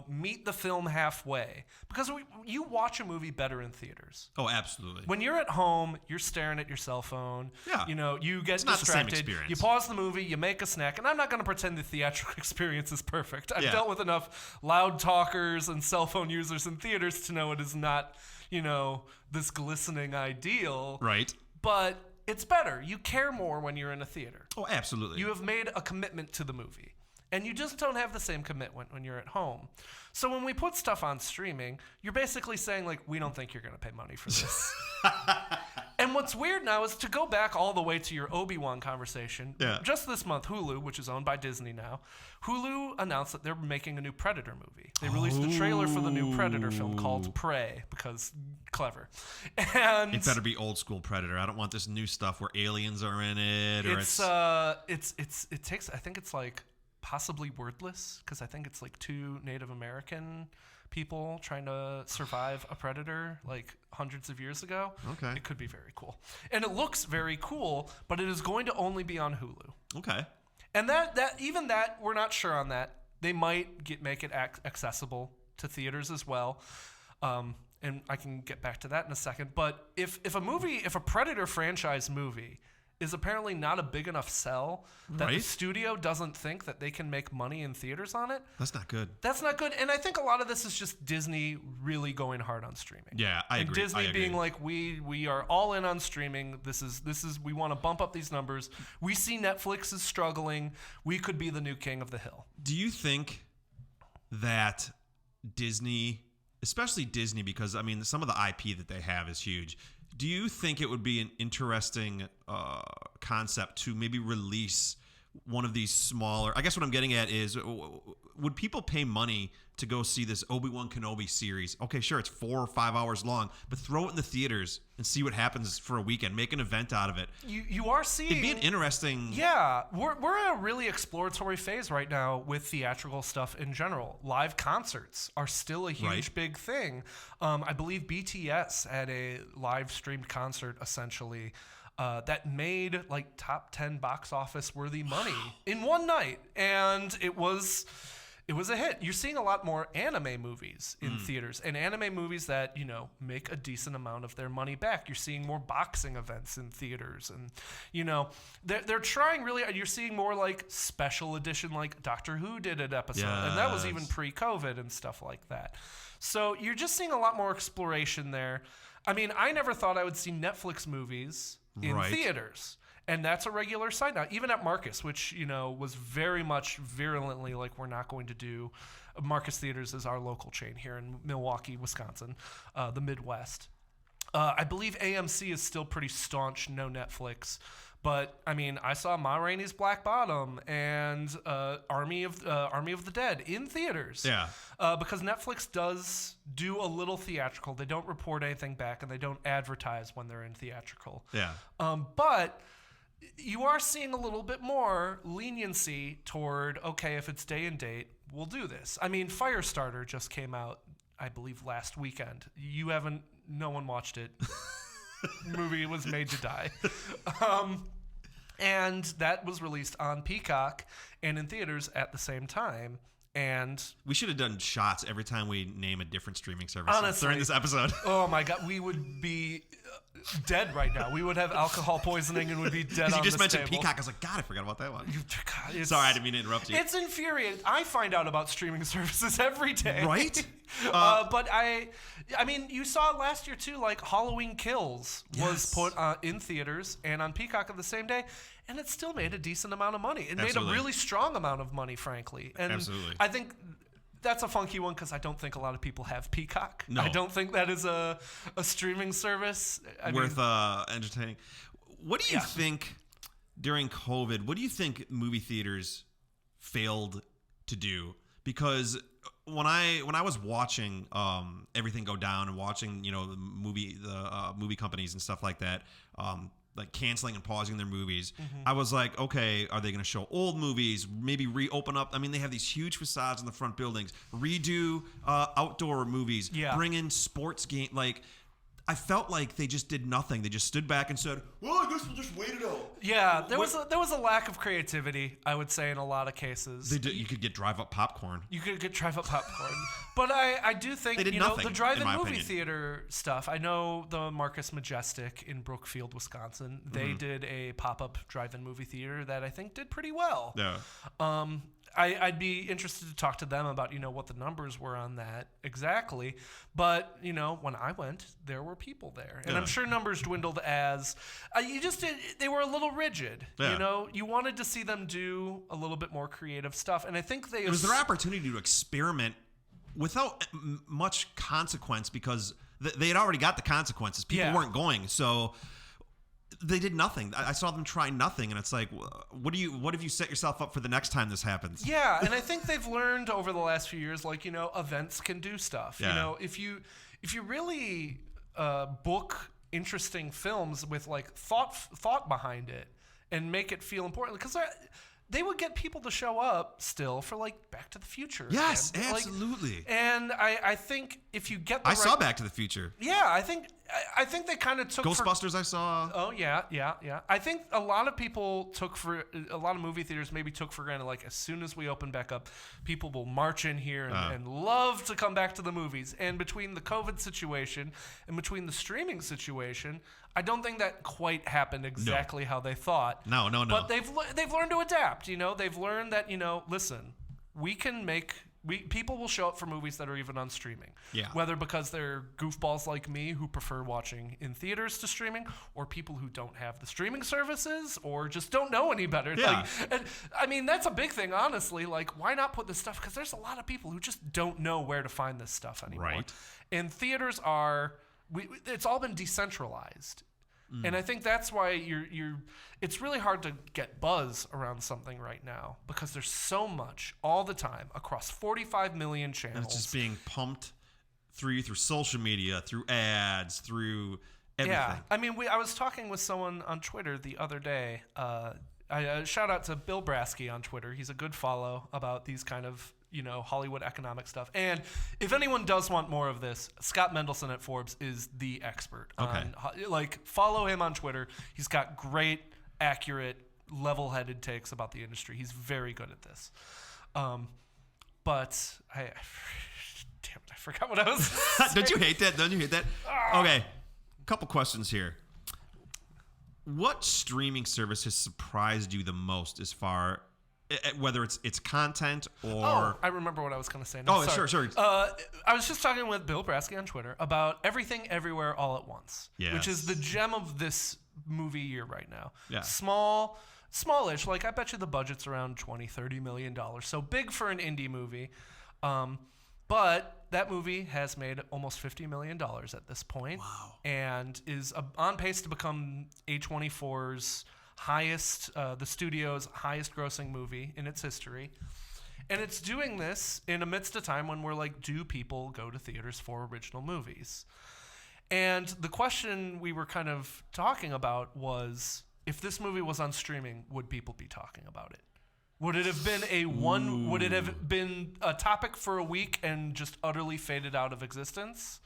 meet the film halfway. Because you watch a movie better in theaters. Oh, absolutely. When you're at home, you're staring at your cell phone. Yeah. You get it's not distracted. The same experience. You pause the movie, you make a snack, and I'm not going to pretend the theatrical experience is perfect. I've dealt with enough loud talkers and cell phone users in theaters to know it is not, this glistening ideal. Right. But it's better. You care more when you're in a theater. Oh, absolutely. You have made a commitment to the movie. And you just don't have the same commitment when you're at home. So when we put stuff on streaming, you're basically saying, we don't think you're going to pay money for this. And what's weird now is to go back all the way to your Obi-Wan conversation. Yeah. Just this month, Hulu, which is owned by Disney now, Hulu announced that they're making a new Predator movie. They released the trailer for the new Predator film called Prey, because clever. And it better be old school Predator. I don't want this new stuff where aliens are in it. Or it takes, I think it's possibly wordless, because I think it's two Native American people trying to survive a predator hundreds of years ago. Okay. It could be very cool. And it looks very cool, but it is going to only be on Hulu. Okay. And that we're not sure on that. They might make it accessible to theaters as well. And I can get back to that in a second. But if a Predator franchise movie is apparently not a big enough sell that the studio doesn't think that they can make money in theaters on it. That's not good. That's not good. And I think a lot of this is just Disney really going hard on streaming. Yeah, I agree. Disney being we are all in on streaming. This is we want to bump up these numbers. We see Netflix is struggling. We could be the new king of the hill. Do you think that Disney, especially Disney, because some of the IP that they have is huge. Do you think it would be an interesting concept to maybe release one of these smaller? I guess what I'm getting at is, would people pay money to go see this Obi-Wan Kenobi series? Okay, sure, it's 4 or 5 hours long, but throw it in the theaters and see what happens for a weekend. Make an event out of it. You are seeing... It'd be an interesting... Yeah, we're in a really exploratory phase right now with theatrical stuff in general. Live concerts are still a huge, big thing. I believe BTS had a live streamed concert, essentially, that made top 10 box office worthy money in one night. And it was It was a hit. You're seeing a lot more anime movies in theaters, and anime movies that, you know, make a decent amount of their money back. You're seeing more boxing events in theaters, and, you know, they're trying really. You're seeing more like special edition, like Doctor Who did an episode, and that was even pre-COVID and stuff like that. So you're just seeing a lot more exploration there. I mean, I never thought I would see Netflix movies in theaters. And that's a regular sight now, even at Marcus, which, you know, was very much virulently like, we're not going to do. Marcus Theaters is our local chain here in Milwaukee, Wisconsin, the Midwest. I believe AMC is still pretty staunch, no Netflix. But, I mean, I saw Ma Rainey's Black Bottom and Army of the Dead in theaters. Yeah. Because Netflix does do a little theatrical. They don't report anything back, and they don't advertise when they're in theatrical. Yeah. But you are seeing a little bit more leniency toward, okay, if it's day and date, we'll do this. I mean, Firestarter just came out, I believe, last weekend. No one watched it. Movie was made to die. And that was released on Peacock and in theaters at the same time. And we should have done shots every time we name a different streaming service honestly, during this episode. Oh my God, we would be dead right now. We would have alcohol poisoning and would be dead on you just this mentioned table. Peacock. I was like, God, I forgot about that one. God, Sorry, I didn't mean to interrupt you. It's infuriating. I find out about streaming services every day. Right? But I mean, you saw last year too, like Halloween Kills was put in theaters and on Peacock on the same day, and it still made a decent amount of money. It made a really strong amount of money, frankly. And Absolutely. I think that's a funky one because I don't think a lot of people have Peacock. No. I don't think that is a streaming service worth entertaining. What do you think during COVID? What do you think movie theaters failed to do? Because when I was watching everything go down and watching, you know, the movie companies and stuff like that, like canceling and pausing their movies, I was like, okay, are they going to show old movies? Maybe reopen up. I mean, they have these huge facades in the front buildings. Redo outdoor movies. Bring in sports game. Like, I felt like they just did nothing. They just stood back and said, well, I guess we'll just wait it out. Yeah, there was a lack of creativity, I would say, in a lot of cases. You could get drive-up popcorn. You could get drive-up popcorn. But I do think, they did you know, nothing, the drive-in movie opinion. Theater stuff. I know the Marcus Majestic in Brookfield, Wisconsin. They did a pop-up drive-in movie theater that I think did pretty well. Yeah. I'd be interested to talk to them about, you know, what the numbers were on that exactly. But, you know, when I went, there were people there. And I'm sure numbers dwindled as they were a little rigid. Yeah. You know, you wanted to see them do a little bit more creative stuff. And I think it was their opportunity to experiment without much consequence because they had already got the consequences. People weren't going. So they did nothing. I saw them try nothing, and it's like, what have you set yourself up for the next time this happens? Yeah, and I think they've learned over the last few years, like, you know, events can do stuff. Yeah. You know, if you really book interesting films with like thought behind it and make it feel important, because they would get people to show up still for like Back to the Future. Yes, again. absolutely. And I think if you get I saw Back to the Future. Yeah, I think they kind of took Ghostbusters. I saw. Oh yeah. I think a lot of movie theaters maybe took for granted, like, as soon as we open back up, people will march in here and love to come back to the movies. And between the COVID situation and between the streaming situation, I don't think that quite happened exactly how they thought. No. But they've learned to adapt. You know, they've learned that, you know, listen, people will show up for movies that are even on streaming. Yeah. Whether because they're goofballs like me who prefer watching in theaters to streaming, or people who don't have the streaming services or just don't know any better. Yeah. And I mean, that's a big thing, honestly. Like, why not put this stuff? Because there's a lot of people who just don't know where to find this stuff anymore. Right. And theaters it's all been decentralized. And I think that's why it's really hard to get buzz around something right now, because there's so much all the time across 45 million channels. And it's just being pumped through social media, through ads, through everything. Yeah, I mean, I was talking with someone on Twitter the other day. Shout out to Bill Brasky on Twitter. He's a good follow about these kind of, you know, Hollywood economic stuff. And if anyone does want more of this, Scott Mendelson at Forbes is the expert. Follow him on Twitter. He's got great, accurate, level-headed takes about the industry. He's very good at this. But damn it, I forgot what I was. Don't you hate that? Don't you hate that? Okay, couple questions here. What streaming service has surprised you the most as far, whether it's content or? Oh, I remember what I was going to say. No, sorry. Sure. I was just talking with Bill Brasky on Twitter about Everything Everywhere All at Once, which is the gem of this movie year right now. Yeah. Smallish. Like, I bet you the budget's around $20-30 million. So big for an indie movie. But that movie has made almost $50 million at this point. Wow. And is on pace to become A24's highest, the studio's highest grossing movie in its history. And it's doing this in amidst a time when we're like, do people go to theaters for original movies? And the question we were kind of talking about was, if this movie was on streaming, would people be talking about it? Would it have been would it have been a topic for a week and just utterly faded out of existence?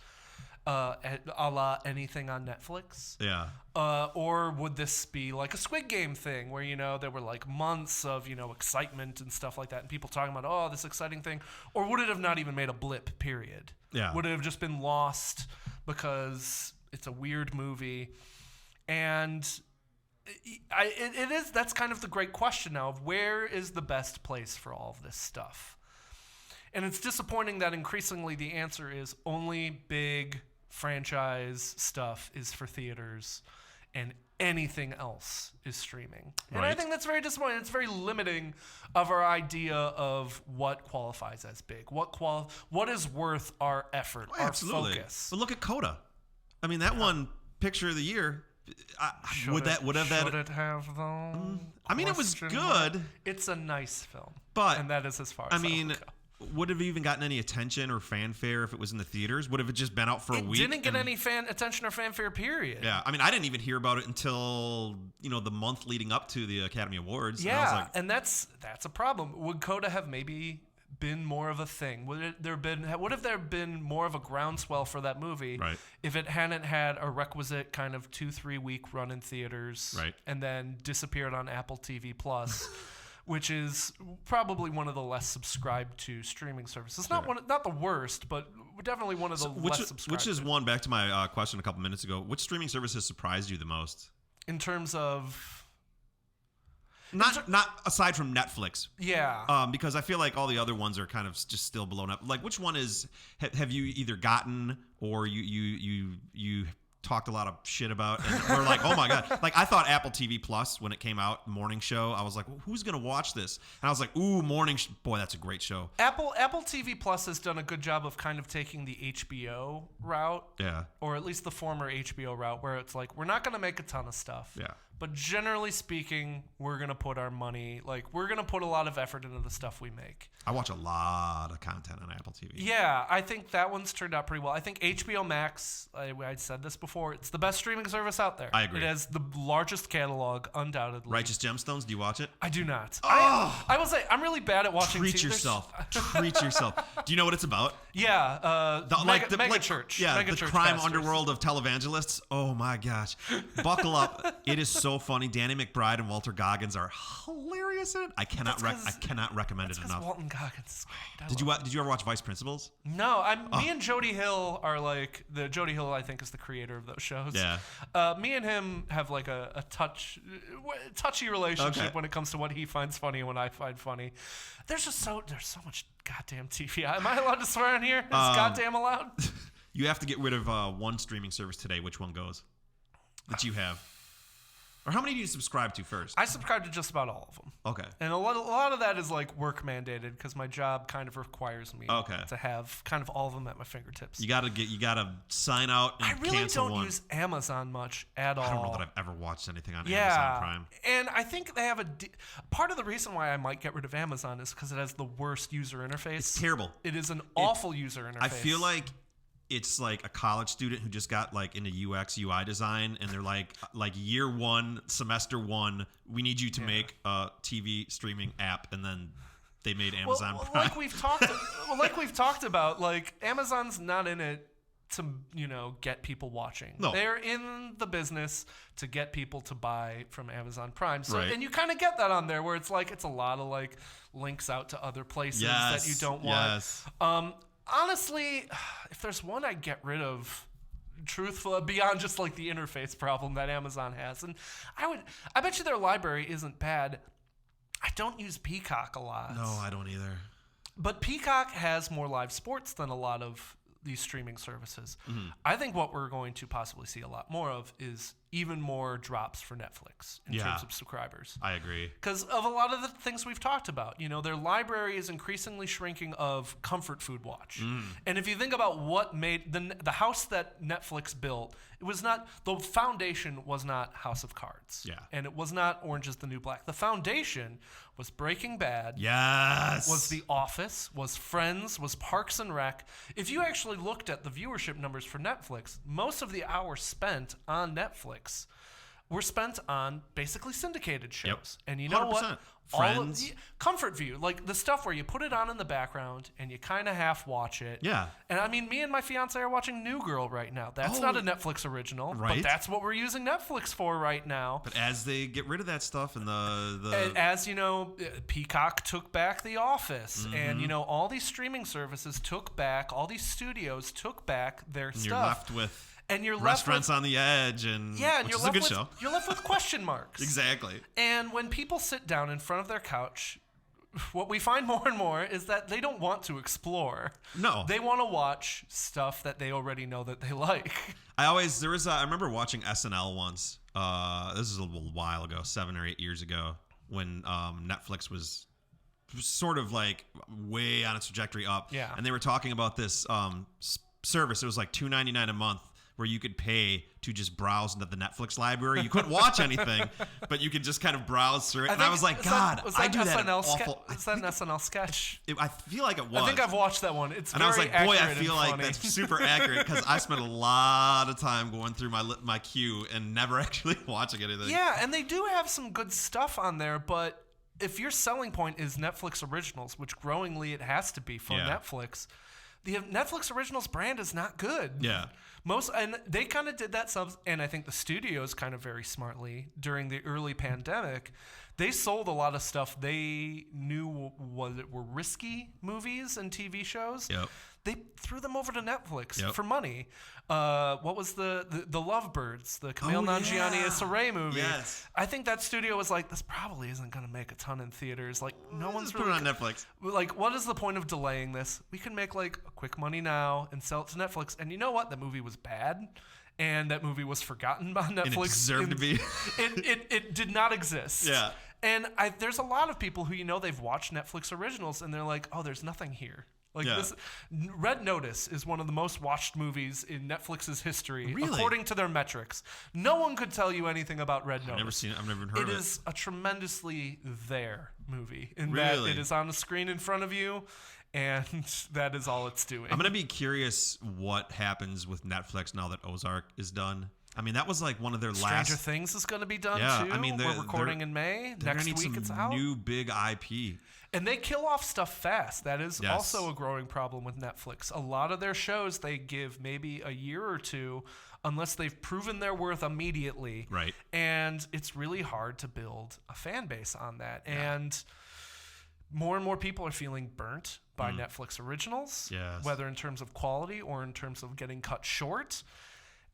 A la anything on Netflix? Yeah. Or would this be like a Squid Game thing where, there were like months of, excitement and stuff like that and people talking about, oh, this exciting thing? Or would it have not even made a blip, period? Yeah. Would it have just been lost because it's a weird movie? And that's kind of the great question now of where is the best place for all of this stuff? And it's disappointing that increasingly the answer is only big franchise stuff is for theaters and anything else is streaming. And I think that's very disappointing. It's very limiting of our idea of what qualifies as big, what is worth our effort, our focus. But look at Coda. I mean, that won Picture of the Year. Would it have though? I mean, it was good. It's a nice film, and that is as far as I go. Would have even gotten any attention or fanfare if it was in the theaters? Would have it just been out for a week? It didn't get any attention or fanfare, period. Yeah, I mean, I didn't even hear about it until the month leading up to the Academy Awards. Yeah, and that's a problem. Would Coda have maybe been more of a thing? Would have there been more of a groundswell for that movie if it hadn't had a requisite kind of 2-3 week run in theaters and then disappeared on Apple TV Plus? Which is probably one of the less subscribed to streaming services. Not the worst, but definitely one of the less subscribed. Which is one, back to my question a couple minutes ago, which streaming service has surprised you the most? In terms of... Not aside from Netflix. Yeah. Because I feel like all the other ones are kind of just still blown up. Like, which one have you either gotten or you talked a lot of shit about, and we're like, oh my god! Like, I thought Apple TV Plus when it came out, morning show. I was like, well, who's gonna watch this? And I was like, ooh, boy, that's a great show. Apple TV Plus has done a good job of kind of taking the HBO route, or at least the former HBO route, where it's like, we're not gonna make a ton of stuff, but generally speaking, we're gonna put our money, like, we're gonna put a lot of effort into the stuff we make. I watch a lot of content on Apple TV. Yeah, I think that one's turned out pretty well. I think HBO Max, I said this before, it's the best streaming service out there. I agree. It has the largest catalog, undoubtedly. Righteous Gemstones, do you watch it? I do not. Oh! I will say, I'm really bad at watching Treat yourself. Treat yourself. Do you know what it's about? Yeah. Mega Church. Yeah, Mega the Church crime pastors. underworld of televangelists. Oh my gosh. Buckle up. It is so funny. Danny McBride and Walter Goggins are hilarious in it. I cannot recommend it enough. Walton Goggins is great. Did you ever watch Vice Principals? No, me and Jody Hill are like, Jody Hill I think is the creator of those shows. Yeah. Me and him have like a touchy relationship when it comes to what he finds funny and what I find funny. There's so much goddamn TV. Am I allowed to swear on here? Is goddamn allowed? You have to get rid of one streaming service today. Which one goes? That you have. Or how many do you subscribe to first? I subscribe to just about all of them. Okay. And a lot of that is like work mandated because my job kind of requires me to have kind of all of them at my fingertips. You gotta sign out and cancel one. I really don't use Amazon much at all. I don't know that I've ever watched anything on Amazon Prime. And I think they have part of the reason why I might get rid of Amazon is because it has the worst user interface. It's terrible. It is an awful user interface. I feel like it's like a college student who just got like into UX UI design, and they're like year one, semester one, we need you to make a TV streaming app, and then they made Amazon Prime. Like we've talked about, like Amazon's not in it to, get people watching. No. They're in the business to get people to buy from Amazon Prime. So, Right. and you kind of get that on there where it's like, it's a lot of like links out to other places that you don't want. Yes. Honestly, if there's one I'd get rid of, truthful, beyond just like the interface problem that Amazon has, and I bet you their library isn't bad. I don't use Peacock a lot. No, I don't either. But Peacock has more live sports than a lot of these streaming services. Mm-hmm. I think what we're going to possibly see a lot more of is even more drops for Netflix in terms of subscribers. I agree. Because of a lot of the things we've talked about. Their library is increasingly shrinking of comfort food watch. And if you think about what made the house that Netflix built, the foundation was not House of Cards. Yeah. And it was not Orange is the New Black. The foundation was Breaking Bad. Yes. Was The Office, was Friends, was Parks and Rec. If you actually looked at the viewership numbers for Netflix, most of the hours spent on Netflix were spent on basically syndicated shows. Yep. And you know 100%. what? Friends. Comfort View, like the stuff where you put it on in the background and you kind of half watch it. Yeah. And I mean, me and my fiance are watching New Girl right now. That's not a Netflix original, right. but that's what we're using Netflix for right now. But as they get rid of that stuff and As you know, Peacock took back The Office, and all these streaming services took back, all these studios took back their stuff. you're left with and you're Restaurants on the Edge, and which is a good with, show. You're left with question marks. Exactly. And when people sit down in front of their couch, what we find more and more is that they don't want to explore. No. They want to watch stuff that they already know that they like. I remember watching SNL once. This is a little while ago, 7 or 8 years ago, when Netflix was sort of like way on its trajectory up. Yeah. And they were talking about this service. It was like $2.99 a month, where you could pay to just browse into the Netflix library. You couldn't watch anything, but you could just kind of browse through it. And I was like, God, I do that awful. Is that an SNL sketch? I feel like it was. I think I've watched that one. It's and I was like, boy, I feel like funny. that's super accurate, because I spent a lot of time going through my queue and never actually watching anything. Yeah, and they do have some good stuff on there, but if your selling point is Netflix originals, which growingly it has to be for Netflix, the Netflix originals brand is not good. Yeah. And they kind of did that and I think the studios kind of very smartly during the early pandemic, they sold a lot of stuff they knew were risky movies and TV shows. Yep. They threw them over to Netflix Yep. for money. What was the Lovebirds, the Kumail Nanjiani Issa Rae movie? Yes. I think that studio was like, this probably isn't going to make a ton in theaters. Like, no one's Just put really it on Netflix. Like, what is the point of delaying this? We can make like quick money now and sell it to Netflix. And you know what? That movie was bad, and that movie was forgotten by Netflix. And it deserved to be. It did not exist. Yeah. And there's a lot of people who they've watched Netflix originals and they're like, oh, there's nothing here. Like this, Red Notice is one of the most watched movies in Netflix's history, Really? according to their metrics. No one could tell you anything about Red Notice. I've never seen it. I've never even heard of it. It is a tremendously there movie in that Really? it is on the screen in front of you, and that is all it's doing. I'm gonna be curious what happens with Netflix now that Ozark is done. I mean, that was like one of their Stranger last. Things is going to be done too. I mean, we're recording in May. Next need week some it's out. new big IP. And they kill off stuff fast. That is Yes. also a growing problem with Netflix. A lot of their shows they give maybe a year or two unless they've proven their worth immediately. Right. And it's really hard to build a fan base on that. Yeah. And more people are feeling burnt by Netflix originals, Yes. whether in terms of quality or in terms of getting cut short.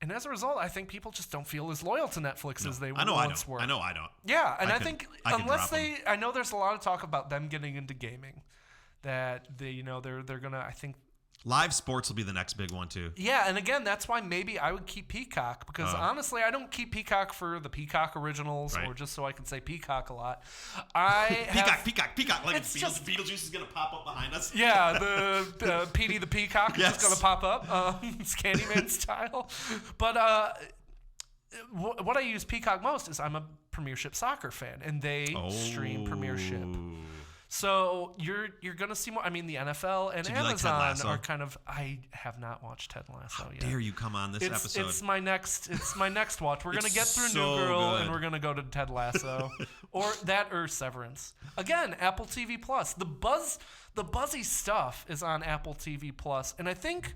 And as a result, I think people just don't feel as loyal to Netflix as they once were. I know I don't. Yeah, and I could think drop unless them. I know there's a lot of talk about them getting into gaming, that they're gonna, I think. Live sports will be the next big one too. Yeah, and again, that's why maybe I would keep Peacock, because honestly, I don't keep Peacock for the Peacock originals or just so I can say Peacock a lot. Peacock, like it's just- Beetlejuice is gonna pop up behind us. Yeah, the Petey the Peacock Yes. is going to pop up, it's Candyman style. But what I use Peacock most is I'm a Premiership soccer fan, and they stream Premiership. So you're going to see more. I mean, the NFL and So do you like Ted Amazon Lasso? are kind of. I have not watched Ted Lasso yet. Dare you come on this episode? It's my next watch. We're going to get through so New Girl good. and we're going to go to Ted Lasso or Severance. Again, Apple TV Plus. The buzzy stuff is on Apple TV Plus, and I think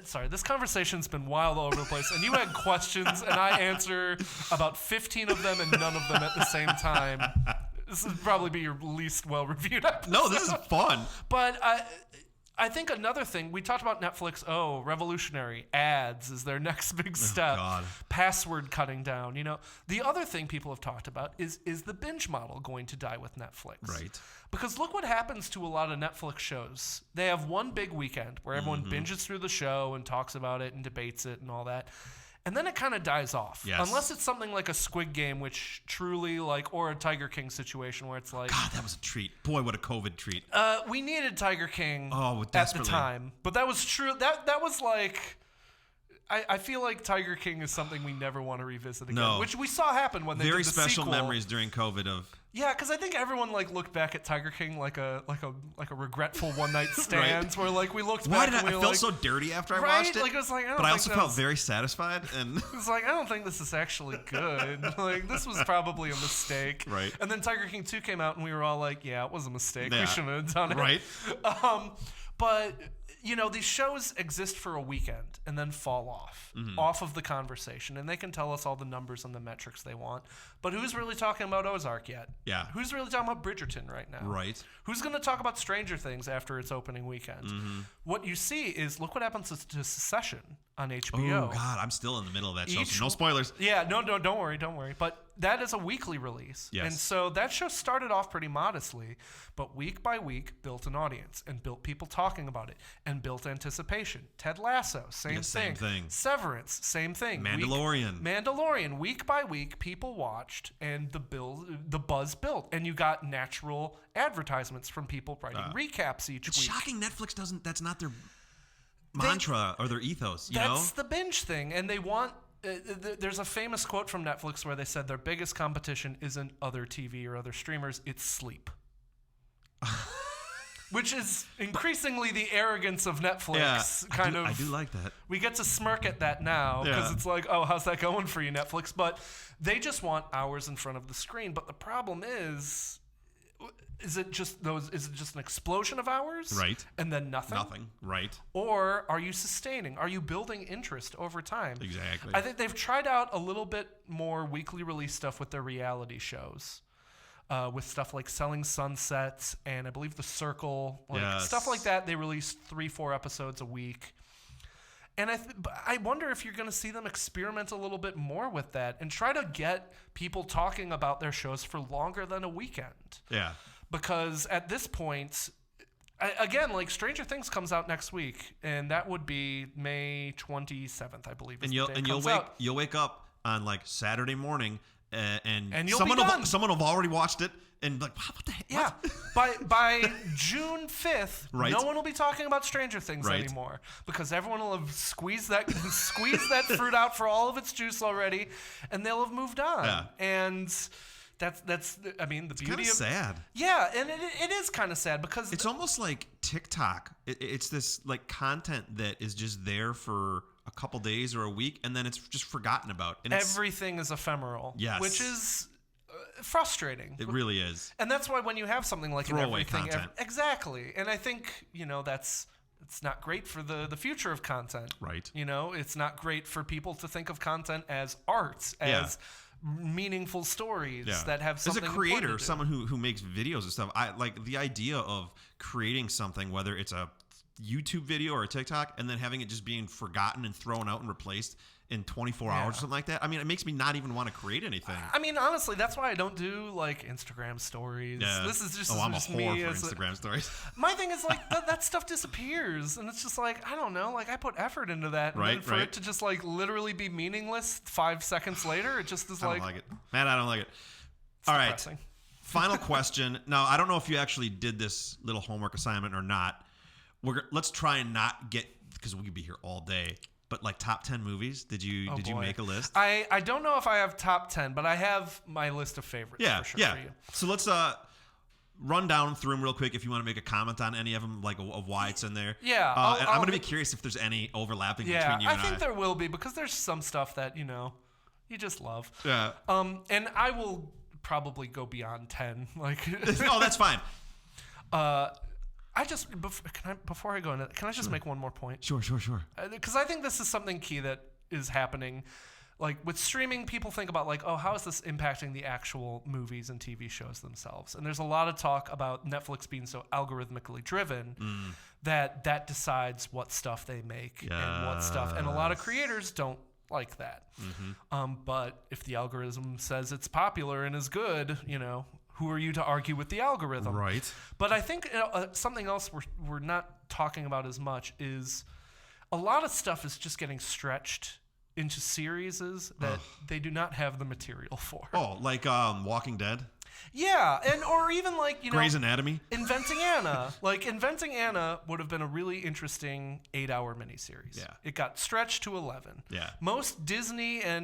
Sorry, this conversation's been wild all over the place, and you had questions, and I answer about 15 of them and none of them at the same time. This would probably be your least well-reviewed episode. No, this is fun. But I think another thing, we talked about Netflix, revolutionary, ads is their next big step. God. Password cutting down, The other thing people have talked about is the binge model going to die with Netflix? Right. Because look what happens to a lot of Netflix shows. They have one big weekend where everyone binges through the show and talks about it and debates it and all that. And then it kind of dies off. Yes. Unless it's something like a Squid Game, which truly, or a Tiger King situation where it's like... God, that was a treat. Boy, what a COVID treat. We needed Tiger King at the desperately. time. But that was true. That was like... I feel like Tiger King is something we never want to revisit again. No. Which we saw happen when they did the sequel. Very special memories during COVID of... Yeah, because I think everyone looked back at Tiger King like a regretful one night stands where we looked Why back did and we I were felt so dirty after I right? watched it? It was like, but I also felt very satisfied and it was like, I don't think this is actually good. This was probably a mistake. Right. And then Tiger King 2 came out and we were all like, yeah, it was a mistake. Yeah. We shouldn't have done it. Right. But these shows exist for a weekend and then fall off of the conversation, and they can tell us all the numbers and the metrics they want. But who's really talking about Ozark yet? Yeah. Who's really talking about Bridgerton right now? Right. Who's going to talk about Stranger Things after its opening weekend? What you see is, look what happens to Succession on HBO. Oh, God, I'm still in the middle of that show, so no spoilers. Yeah, no, don't worry. But that is a weekly release. Yes. And so that show started off pretty modestly, but week by week built an audience and built people talking about it and built anticipation. Ted Lasso, same thing. Severance, same thing. Mandalorian. Week by week, people watched and the buzz built. And you got natural advertisements from people writing recaps each It's week. shocking Netflix doesn't, that's not their mantra or their ethos, you know? That's the binge thing. And they want... there's a famous quote from Netflix where they said their biggest competition isn't other TV or other streamers, it's sleep. Which is increasingly the arrogance of Netflix. I do like that. We get to smirk at that now because it's like, oh, how's that going for you, Netflix? But they just want hours in front of the screen. But the problem is it just an explosion of hours? Right. And then nothing? Nothing. Right. Or are you sustaining? Are you building interest over time? Exactly. I think they've tried out a little bit more weekly release stuff with their reality shows. With stuff like Selling Sunset and I believe The Circle. Stuff like that. They release 3-4 episodes a week. And I wonder if you're going to see them experiment a little bit more with that and try to get people talking about their shows for longer than a weekend. Yeah. Because at this point, again, Stranger Things comes out next week, and that would be May 27th, I believe. And you'll wake up on Saturday morning, and someone will have already watched it and what the heck? Yeah. By June 5th, right. No one will be talking about Stranger Things anymore because everyone will have squeezed that fruit out for all of its juice already, and they'll have moved on. Yeah. And that's I mean, the it's beauty of sad. Yeah, and it is kind of sad because it's almost like TikTok. It's this content that is just there for a couple days or a week, and then it's just forgotten about. And everything is ephemeral. Yes. Which is frustrating. It really is. And that's why when you have something like throwaway content. Exactly. And I think, it's not great for the future of content. Right. It's not great for people to think of content as art, as meaningful stories that have something. As a creator, someone who makes videos and stuff, I like the idea of creating something, whether it's a YouTube video or a TikTok, and then having it just being forgotten and thrown out and replaced in 24 hours or something like that. I mean, it makes me not even want to create anything. I mean, honestly, that's why I don't do Instagram stories. Yeah. This is just I'm just a whore me for Instagram stories. My thing is that stuff disappears, and it's just I don't know. I put effort into that, and then for it to just literally be meaningless 5 seconds later, it just is I don't like it, man. I don't like it. All depressing. Right. Final question. Now, I don't know if you actually did this little homework assignment or not. Let's try and not get, because we could be here all day. But top 10 movies, did you make a list? I don't know if I have top 10, but I have my list of favorites. Yeah, for sure yeah. For you. So let's run down through them real quick if you want to make a comment on any of them, of why it's in there. Yeah, and I'm going to be curious if there's any overlapping between you and I. I think there will be because there's some stuff that you just love. Yeah. And I will probably go beyond 10. Oh, that's fine. Before I go into, can I just make one more point? Sure. Because I think this is something key that is happening. Like with streaming, people think about like, oh, how is this impacting the actual movies and TV shows themselves? And there's a lot of talk about Netflix being so algorithmically driven that decides what stuff they make and what stuff. And a lot of creators don't like that. But if the algorithm says it's popular and is good, who are you to argue with the algorithm? Right. But I think something else we're not talking about as much is a lot of stuff is just getting stretched into series that they do not have the material for. Oh, like Walking Dead? Yeah, or even like, Grey's Anatomy? Inventing Anna. Like, Inventing Anna would have been a really interesting 8-hour miniseries. Yeah. It got stretched to 11. Yeah. Most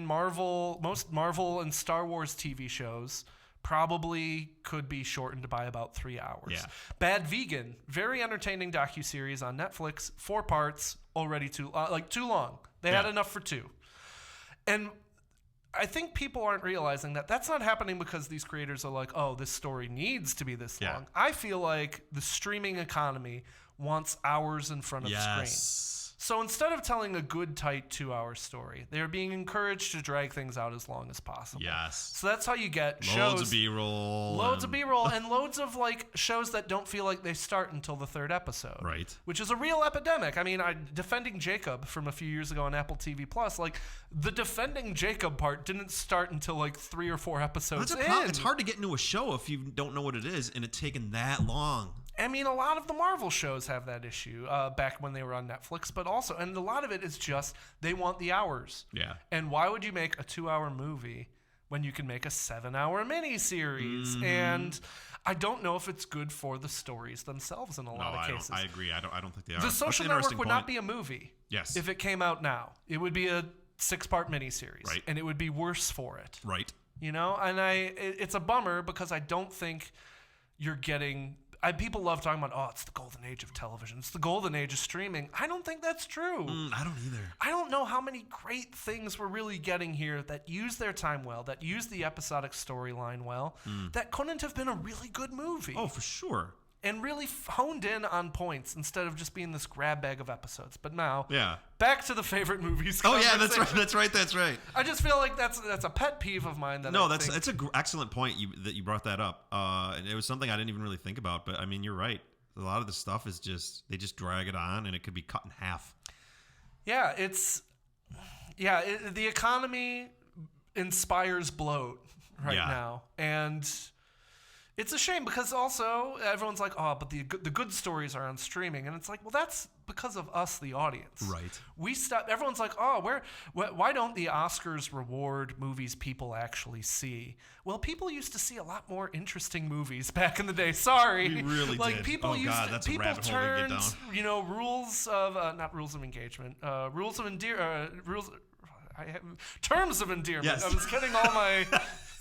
Marvel and Star Wars TV shows probably could be shortened by about 3 hours. Yeah. Bad Vegan, very entertaining docuseries on Netflix, 4 parts, already too long. They had enough for 2. And I think people aren't realizing that that's not happening because these creators are like, oh, this story needs to be this long. I feel like the streaming economy wants hours in front of screen. So instead of telling a good, tight 2-hour story, they're being encouraged to drag things out as long as possible. Yes. So that's how you get loads of B-roll. Loads of B-roll and loads of like shows that don't feel like they start until the 3rd episode. Right. Which is a real epidemic. I mean, Defending Jacob from a few years ago on Apple TV Plus, like the Defending Jacob part didn't start until like 3 or 4 episodes in. It's hard to get into a show if you don't know what it is, and it taken that long. I mean, a lot of the Marvel shows have that issue back when they were on Netflix, but also, and a lot of it is just they want the hours. Yeah. And why would you make a 2-hour movie when you can make a 7-hour miniseries? And I don't know if it's good for the stories themselves in a lot of cases. I agree. I don't think they are. The Social Network would not be a movie. Yes. If it came out now, it would be a 6-part miniseries. Right. And it would be worse for it. Right. And it's a bummer because I don't think you're getting. People love talking about, oh, it's the golden age of television. It's the golden age of streaming. I don't think that's true. I don't either. I don't know how many great things we're really getting here that use their time well, that use the episodic storyline well, that couldn't have been a really good movie. Oh, for sure. And really honed in on points instead of just being this grab bag of episodes. But now, yeah, back to the favorite movies. Oh yeah, that's right. I just feel like that's a pet peeve of mine. It's an excellent point that you brought that up. And it was something I didn't even really think about. But I mean, you're right. A lot of the stuff is they just drag it on, and it could be cut in half. Yeah, the economy inspires bloat now, and it's a shame because also everyone's like, oh, but the good stories are on streaming. And it's like, well, that's because of us, the audience. Right. Everyone's like, oh, why don't the Oscars reward movies people actually see? Well, people used to see a lot more interesting movies back in the day. Sorry. We really like, did. People that's people a rabbit hole to get down. Rules of, not rules of engagement, terms of endearment. Yes. I was getting all my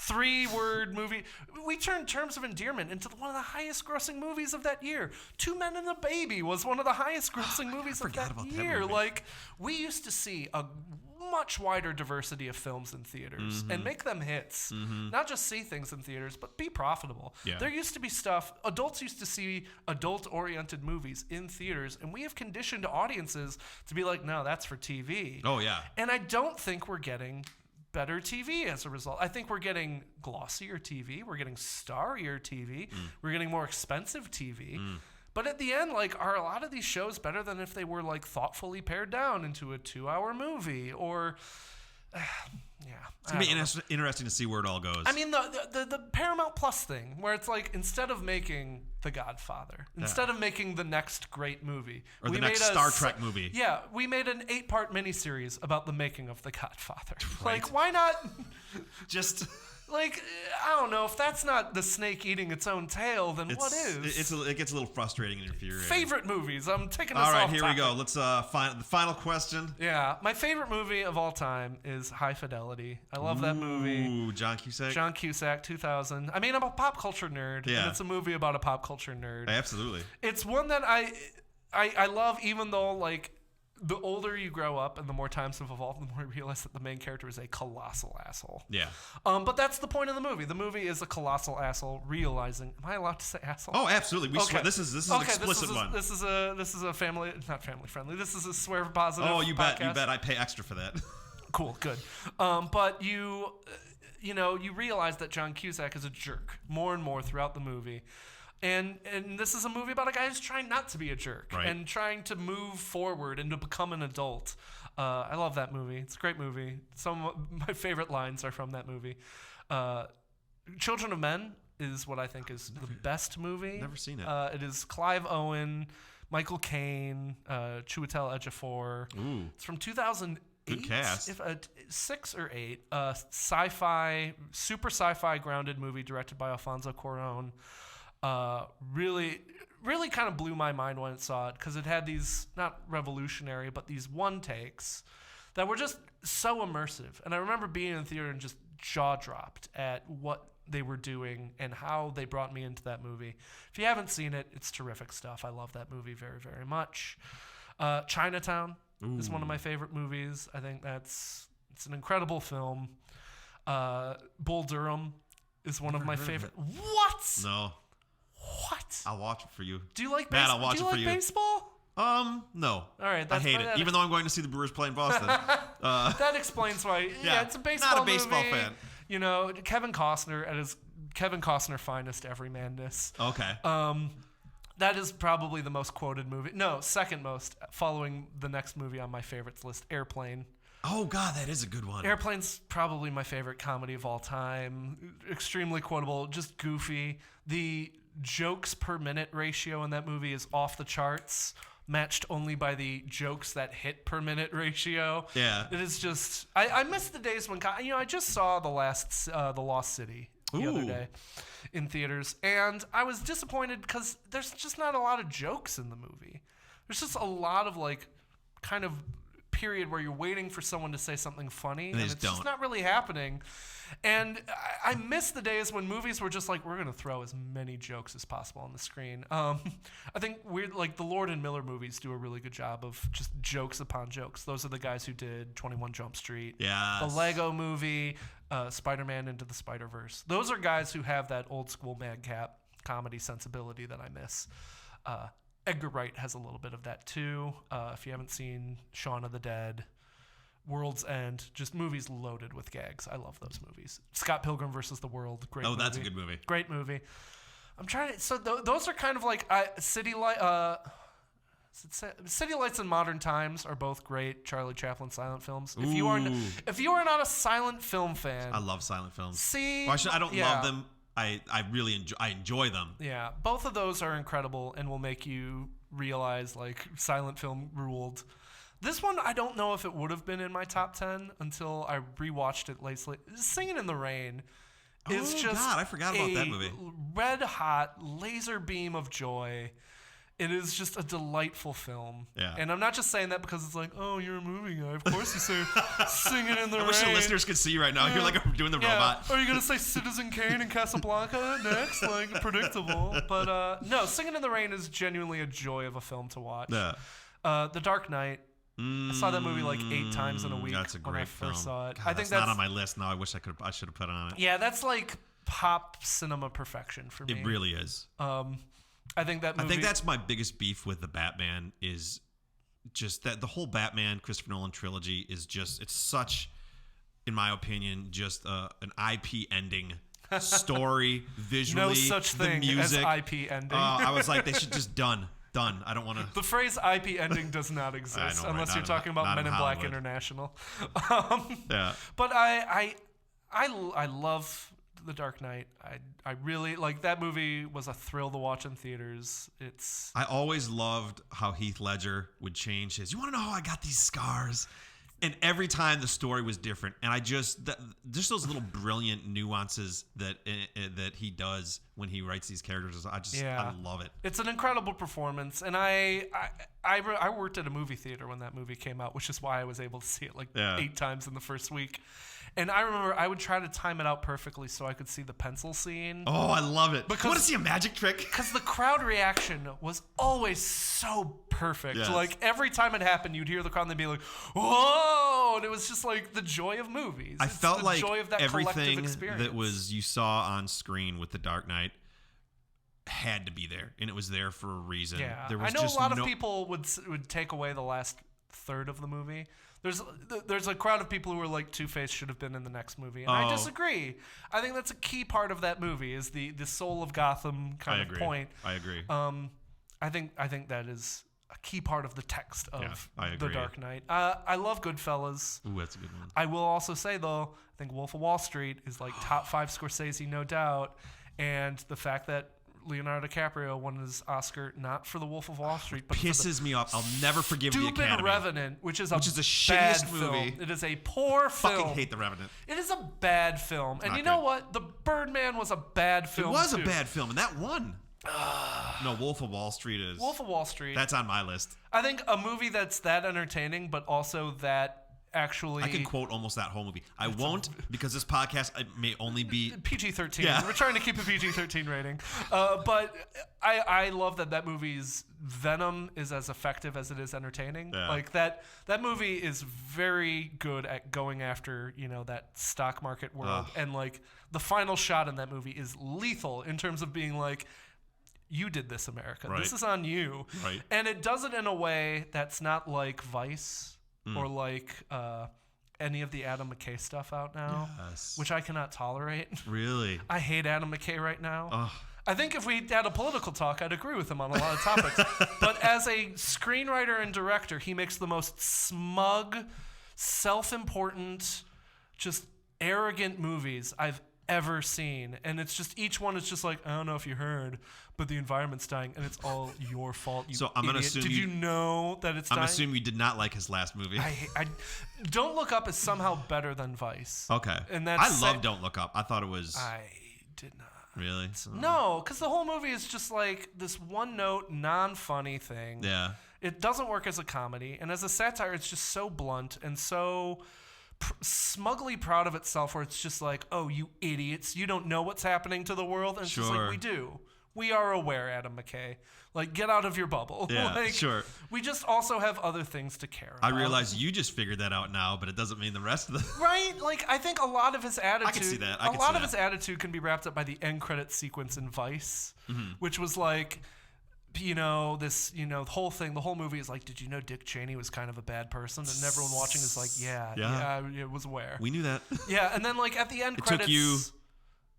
3-word movie. We turned Terms of Endearment into one of the highest grossing movies of that year. Two Men and a Baby was one of the highest grossing movies of that year. Like, we used to see a much wider diversity of films in theaters and make them hits. Not just see things in theaters, but be profitable. Yeah. There used to be adults used to see adult-oriented movies in theaters, and we have conditioned audiences to be like, no, that's for TV. Oh, yeah. And I don't think we're getting better TV as a result. I think we're getting glossier TV. We're getting starrier TV. We're getting more expensive TV. But at the end, like, are a lot of these shows better than if they were like thoughtfully pared down into a 2-hour movie? Or it's gonna be interesting to see where it all goes. I mean, the Paramount Plus thing, where it's like, instead of making The Godfather, instead of making the next great movie, or the next Star Trek movie, we made an 8-part miniseries about the making of The Godfather. Right. Like, why not just? Like, I don't know. If that's not the snake eating its own tail, then what is? It gets a little frustrating and infuriating. Favorite movies. I'm taking this all right, off here topic. we go. Let's find the final question. Yeah, my favorite movie of all time is High Fidelity. I love that movie. Ooh, John Cusack. John Cusack, 2000. I mean, I'm a pop culture nerd, and it's a movie about a pop culture nerd. Absolutely. It's one that I love, even though, like, the older you grow up and the more times have evolved, the more you realize that the main character is a colossal asshole. Yeah. But that's the point of the movie. The movie is a colossal asshole realizing. Am I allowed to say asshole? Oh, absolutely. We swear. This is an explicit one. This is a family, not family friendly. This is a swear positive. Oh, you podcast. bet. I pay extra for that. Cool, good. But you realize that John Cusack is a jerk more and more throughout the movie. And this is a movie about a guy who's trying not to be a jerk and trying to move forward and to become an adult. I love that movie. It's a great movie. Some of my favorite lines are from that movie. Children of Men is what I think is the best movie. Never seen it. It is Clive Owen, Michael Caine, Chiwetel Ejiofor. Ooh. It's from 2008. Good cast. 6 or 8. Sci-fi, super sci-fi grounded movie directed by Alfonso Cuarón. Really kind of blew my mind when it saw it because it had these, not revolutionary, but these one takes that were just so immersive. And I remember being in the theater and just jaw dropped at what they were doing and how they brought me into that movie. If you haven't seen it, it's terrific stuff. I love that movie very, very much. Chinatown is one of my favorite movies. I think it's an incredible film. Bull Durham is one of my favorite. What? No. What? I'll watch it for you. Do you like Matt, I'll watch it for you. Baseball? No. All right. I hate it. Even though I'm going to see the Brewers play in Boston. That explains why. Yeah, it's a baseball Not a baseball movie. fan. You know, Kevin Costner at his Kevin Costner finest everymanness. Okay. That is probably the most quoted movie. No, second most, following the next movie on my favorites list, Airplane. Oh, God, that is a good one. Airplane's probably my favorite comedy of all time. Extremely quotable, just goofy. The jokes per minute ratio in that movie is off the charts, matched only by the jokes that hit per minute ratio. Yeah. It is just... I miss the days when... I just saw The Lost City the other day in theaters, and I was disappointed because there's just not a lot of jokes in the movie. There's just a lot of, kind of period where you're waiting for someone to say something funny, and it's just not really happening. And I miss the days when movies were just like, we're going to throw as many jokes as possible on the screen. I think the Lord and Miller movies do a really good job of just jokes upon jokes. Those are the guys who did 21 Jump Street, the Lego movie, Spider-Man Into the Spider-Verse. Those are guys who have that old school madcap comedy sensibility that I miss. Edgar Wright has a little bit of that too. If you haven't seen Shaun of the Dead, World's End, just movies loaded with gags. I love those movies. Scott Pilgrim versus the World, great movie. Oh, that's a good movie. Great movie. I'm trying to... So those are kind of like City Lights and Modern Times are both great Charlie Chaplin silent films. If you are not a silent film fan... I love silent films. I don't love them. I really enjoy them. Yeah, both of those are incredible and will make you realize silent film ruled. This one, I don't know if it would have been in my top 10 until I rewatched it lately. Singing in the Rain is just God, I forgot about that movie. Red hot laser beam of joy. It is just a delightful film. Yeah. And I'm not just saying that because it's like, oh, you're a movie guy. Of course you say Singing in the Rain. I wish the listeners could see you right now. Yeah. You're doing the robot. Are you going to say Citizen Kane and Casablanca next? Predictable. But no, Singing in the Rain is genuinely a joy of a film to watch. Yeah. The Dark Knight. I saw that movie 8 times in a week. That's a great when I first saw it. God, I think that's not on my list. No, I wish I should have put it on it. Yeah, that's pop cinema perfection for me. It really is. I think that's my biggest beef with the Batman is just that the whole Batman Christopher Nolan trilogy is it's such, in my opinion, just an IP ending story visually. No such thing the music, as IP ending. I was like, they should just done. I don't want to. The phrase IP ending does not exist unless you're talking about Men in Black International. Yeah. But I love The Dark Knight. I really that movie was a thrill to watch in theaters. I always loved how Heath Ledger would change his. You want to know how I got these scars? And every time the story was different, and I just those little brilliant nuances that he does when he writes these characters. I love it. It's an incredible performance, and I worked at a movie theater when that movie came out, which is why I was able to see it 8 times in the first week. And I remember I would try to time it out perfectly so I could see the pencil scene. Oh, I love it. Because- You want to see a magic trick? Because the crowd reaction was always so perfect. Yes. Like, every time it happened, you'd hear the crowd and they'd be like, whoa! And it was just like the joy of movies. I It's felt the like joy of that collective everything experience. that was you saw on screen with The Dark Knight had to be there, and it was there for a reason. Yeah, There was I know just a lot of people would take away the last third of the movie. There's a crowd of people who are like Two-Face should have been in the next movie, and I disagree. I think that's a key part of that movie is the soul of Gotham kind of point. I agree. I think that is a key part of the text of I The agree. Dark Knight. I love Goodfellas. Ooh, that's a good one. I will also say though, I think Wolf of Wall Street is like top 5 Scorsese, no doubt, and the fact that Leonardo DiCaprio won his Oscar not for The Wolf of Wall Street, but Pisses me off. I'll never forgive the Stupid Academy. Revenant, which is the bad shittiest movie. film. It is a poor film. Fucking hate The Revenant. It is a bad film, and Not you know good. what? The Birdman was a bad film. It was too. a bad film, and that won. No, Wolf of Wall Street is. Wolf of Wall Street. That's on my list. I think a movie that's that entertaining, but also that actually I can quote almost that whole movie. I won't because this podcast may only be PG-13. Yeah. We're trying to keep a PG-13 rating. But I love that movie's Venom is as effective as it is entertaining. Yeah. Like that movie is very good at going after, that stock market world. And like the final shot in that movie is lethal in terms of being like, you did this, America. Right. This is on you. Right. And it does it in a way that's not like Vice or like any of the Adam McKay stuff out now, Yes. which I cannot tolerate. Really. I hate Adam McKay right now. Ugh. I think if we had a political talk, I'd agree with him on a lot of topics. But as a screenwriter and director, he makes the most smug, self-important, just arrogant movies I've ever seen. And it's just, each one is just like, I don't know if you heard, but the environment's dying, and it's all your fault, you So I'm gonna idiot. assume Did you know that it's dying? I'm assuming you did not like his last movie. I Don't Look Up is somehow better than Vice. Okay. And I love Don't Look Up. I thought it was I did not. really. No, because the whole movie is just like this one-note, non-funny thing. Yeah. It doesn't work as a comedy, and as a satire, it's just so blunt and so smugly proud of itself, where it's just like, oh, you idiots, you don't know what's happening to the world, and it's just like, Sure. we do. We are aware, Adam McKay. Like, get out of your bubble. Yeah, like, sure. We just also have other things to care I about. realize you just figured that out now, but it doesn't mean the rest of the. Right? Like, I think a lot of his attitude. I can see that. A lot of his attitude can be wrapped up by the end credit sequence in Vice, which was like, the whole thing, the whole movie is like, did you know Dick Cheney was kind of a bad person? And everyone watching is like, yeah, I was aware. We knew that. Yeah, and then like at the end It credits. took you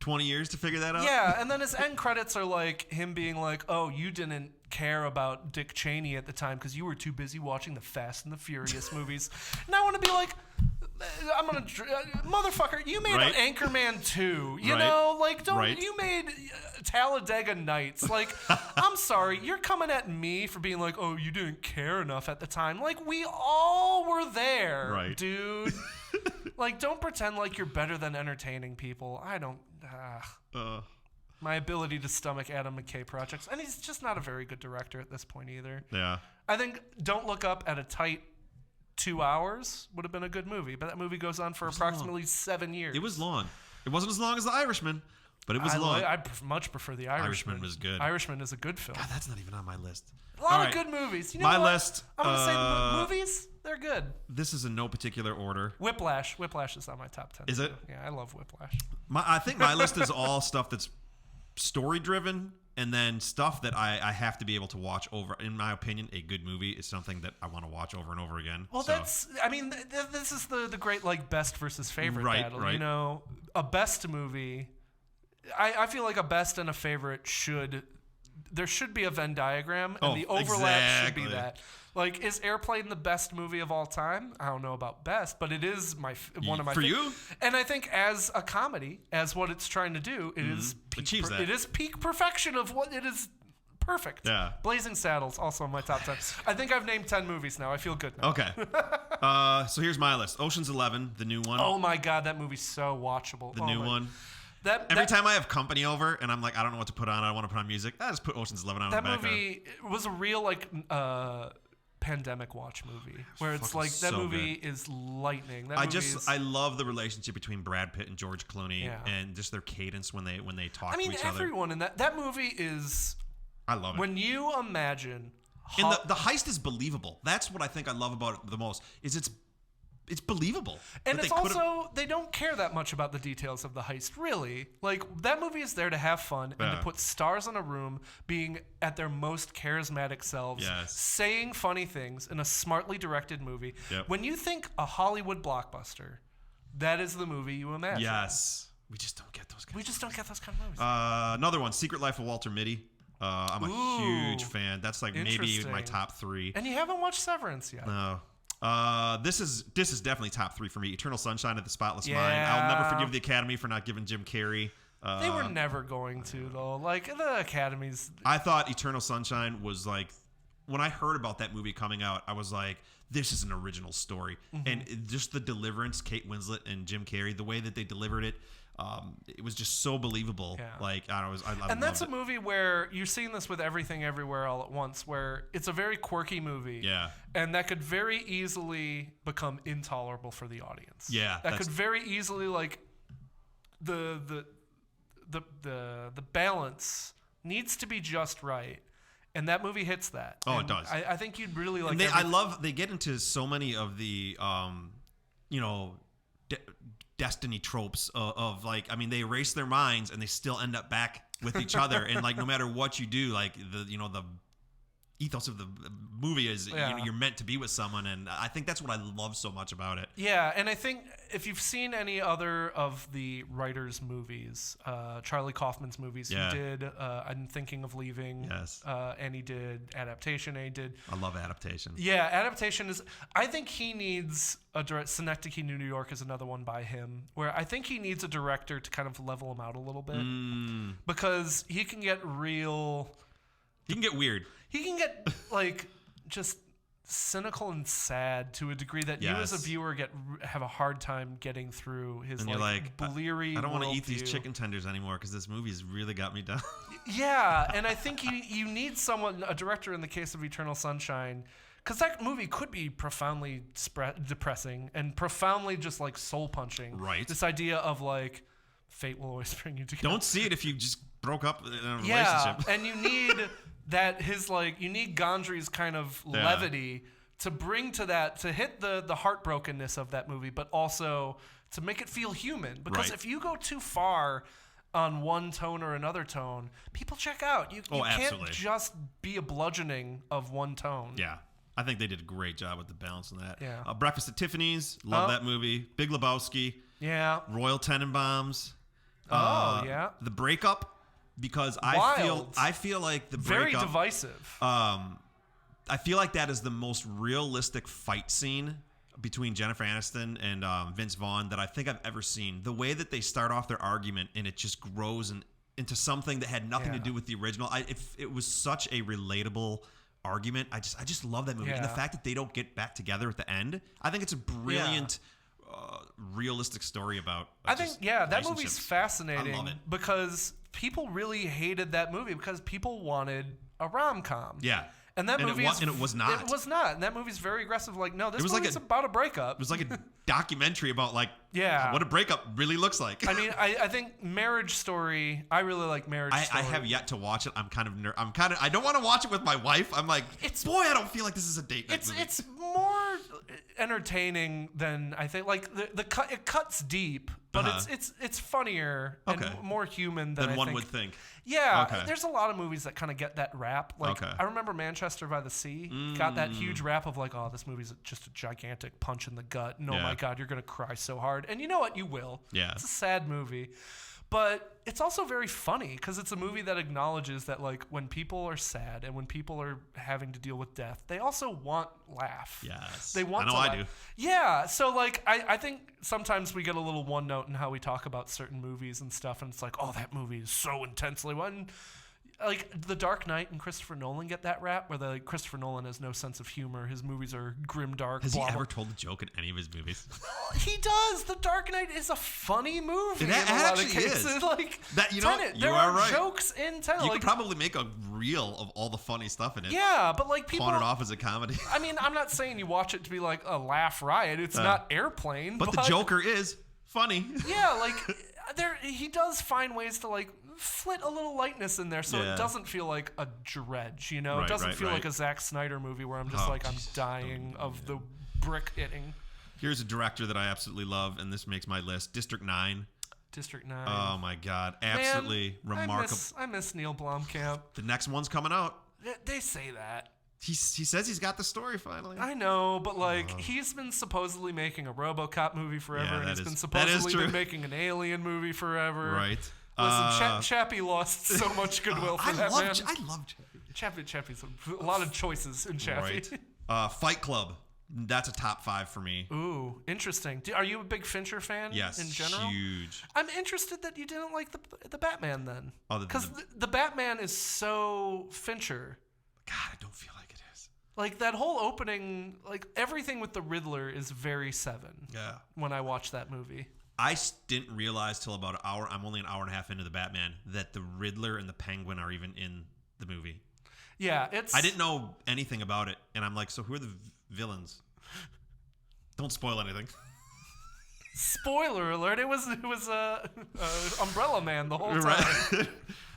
20 years to figure that out? Yeah, and then his end credits are like him being like, oh, you didn't care about Dick Cheney at the time because you were too busy watching the Fast and the Furious movies. And I want to be like, motherfucker, you made Right. Anchorman 2. You Right. know, like, don't Right. you made Talladega Nights. Like, I'm sorry, you're coming at me for being like, oh, you didn't care enough at the time. Like, we all were there, Right. dude. Like, don't pretend like you're better than entertaining people. I don't. My ability to stomach Adam McKay projects, and he's just not a very good director at this point either. Yeah. I think Don't Look Up at a tight 2 hours would have been a good movie, but that movie goes on for approximately 7 years. It was long. It wasn't as long as The Irishman, but it was long. I much prefer The Irishman. Irishman was good. Irishman is a good film. God, that's not even on my list. A lot All of right. good movies. You know My what? list, I'm going to say the movies, they're good. This is in no particular order. Whiplash is on my top 10. Is it? Yeah, I love Whiplash. I think my list is all stuff that's story driven, and then stuff that I have to be able to watch over. In my opinion, a good movie is something that I want to watch over and over again. Well, So, this is the great like best versus favorite Right, battle. right. You know, a best movie. I feel like a best and a favorite there should be a Venn diagram, and the overlap should be exactly. that. Like, is Airplane the best movie of all time? I don't know about best, but it is one of my For you? And I think as a comedy, as what it's trying to do, it is Achieves that. It is peak perfection of what it is. Perfect. Yeah. Blazing Saddles, also in my top 10. I think I've named 10 movies now. I feel good now. Okay. So here's my list. Ocean's 11, the new one. Oh my God, that movie's so watchable. The new one. Every Time I have company over and I'm like, I don't know what to put on, I want to put on music, I just put Ocean's 11 on in that the background. movie was a real like pandemic watch movie where it's Fucking like that so movie good. is lightning. I love the relationship between Brad Pitt and George Clooney Yeah. and just their cadence when they talk I mean, to each other. everyone in that movie is. I love it. When you imagine, And the heist is believable. That's what I think I love about it the most. Is it's believable. and that it's they could've- also they don't care that much about the details of the heist. Really, like that movie is there to have fun and to Yeah. put stars in a room, being at their most charismatic selves, Yes. saying funny things in a smartly directed movie. Yep. When you think a Hollywood blockbuster, that is the movie you imagine. Yes. We just don't get those guys. We just don't get those kind of movies. Another one, Secret Life of Walter Mitty. I'm a huge fan. That's like maybe Interesting. my top 3. And you haven't watched Severance yet. No. This is definitely top 3 for me. Eternal Sunshine of the Spotless Mind. Yeah. I'll never forgive the Academy for not giving Jim Carrey. They were never going to, though. Like, the Academy's... I thought Eternal Sunshine was like, when I heard about that movie coming out, I was like, this is an original story. And just the deliverance, Kate Winslet and Jim Carrey, the way that they delivered it, it was just so believable. Yeah. Like, I And that's a loved movie where you're seeing this with Everything Everywhere All at Once, where it's a very quirky movie. Yeah. And that could very easily become intolerable for the audience. Yeah, That could very easily, like, the balance needs to be just right. And that movie hits that. Oh, it And does. I think you'd really like. And they get into so many of the destiny tropes of like, I mean, they erase their minds and they still end up back with each other. And like, no matter what you do, like the ethos of the movie is you're meant to be with someone. And I think that's what I love so much about it. Yeah, and I think if you've seen any other of the writers' movies, Charlie Kaufman's movies, Yeah. he did I'm Thinking of Leaving, Yes. and he did Adaptation, and he did... I love adaptation. Yeah, Adaptation is... I think he needs a director... Synecdoche, New York is another one by him, where I think he needs a director to kind of level him out a little bit. Because he can get real... You can get weird. He can get, like, just cynical and sad to a degree that you as a Yes. viewer have a hard time getting through his, And you're like, bleary I don't want to eat these worldview. chicken tenders anymore because this movie's really got me down. Yeah, and I think you need someone, a director in the case of Eternal Sunshine, because that movie could be profoundly depressing and profoundly just, like, soul-punching. Right. This idea of, like, fate will always bring you together. Don't see it if you just broke up in a Yeah, relationship. and you need you need Gondry's kind of levity to bring to that, to hit the heartbrokenness of that movie, but also to make it feel human. Because if you go too far on one tone or another tone, people check out. You can't absolutely. just be a bludgeoning of one tone. Yeah. I think they did a great job with the balance in that. Yeah. Breakfast at Tiffany's. Love that movie. Big Lebowski. Yeah. Royal Tenenbaums. Yeah. The Breakup. Because I feel like the Very breakup, divisive. I feel like that is the most realistic fight scene between Jennifer Aniston and Vince Vaughn that I think I've ever seen. The way that they start off their argument and it just grows into something that had nothing to do with the original. It was such a relatable argument. I just love that movie. And the fact that they don't get back together at the end, I think it's a brilliant realistic story about I think that movie's relationships. fascinating. I love it. Because people really hated that movie because people wanted a rom-com. Yeah. And that movie it was not. It was not. And that movie's very aggressive. Like, no, this was movie's about a breakup. It was like a documentary about like Yeah. what a breakup really looks like. I mean, I think Marriage Story. I really like Marriage Story. I have yet to watch it. I don't want to watch it with my wife. I'm like, boy, I don't feel like this is a date night movie. It's more entertaining than I think. Like it cuts deep, but it's funnier and more human than one think. would think. Yeah, there's a lot of movies that kind of get that rap. Like Okay. I remember Manchester by the Sea got that huge rap of like, oh, this movie's just a gigantic punch in the gut. And oh my God, you're gonna cry so hard. And you know what? You will. Yeah. It's a sad movie. But it's also very funny because it's a movie that acknowledges that like when people are sad and when people are having to deal with death, they also want laugh. Yes. They want I know to I laugh. do. Yeah. So like I think sometimes we get a little one note in how we talk about certain movies and stuff, and it's like, oh, that movie is so intensely one. like The Dark Knight and Christopher Nolan get that rap, where Christopher Nolan has no sense of humor. His movies are grim, dark. Has blah, he blah. ever told a joke in any of his movies? He does. The Dark Knight is a funny movie. It in a lot of actually cases. is. Like That, you know, Tenet, you there are are right. jokes in Tenet. You like, could probably make a reel of all the funny stuff in it. yeah, but like people Pawn it off as a comedy. I mean, I'm not saying you watch it to be like a laugh riot. It's not Airplane, But the Joker is funny. Yeah, like he does find ways to like flit a little lightness in there, so Yeah. it doesn't feel like a dredge. You know, Right, it doesn't right, feel right. like a Zack Snyder movie where I'm just Oh, like I'm Jesus. dying of the brick hitting. Here's a director that I absolutely love, and this makes my list. District 9. District 9. Oh my God, absolutely Man, remarkable. I miss Neil Blomkamp. The next one's coming out. They say that. He says he's got the story finally. I know, but like he's been supposedly making a RoboCop movie forever, Yeah, and he's that been is supposedly true. been making an Alien movie forever. Right. Listen, Chappie lost so much goodwill for that man. I love Chappie. Chappie's a lot of choices in Chappie. Right. Fight Club. That's a top 5 for me. Ooh, interesting. Are you a big Fincher fan? Yes, in general. huge. I'm interested that you didn't like the Batman then, Oh, because the Batman is so Fincher. God, I don't feel like it is. Like that whole opening, like everything with the Riddler is very Seven. Yeah. When I watched that movie. I didn't realize till about an hour. I'm only an hour and a half into the Batman that the Riddler and the Penguin are even in the movie. Yeah, it's. I didn't know anything about it, and I'm like, so who are the villains? Don't spoil anything. Spoiler alert! It was Umbrella Man the whole time.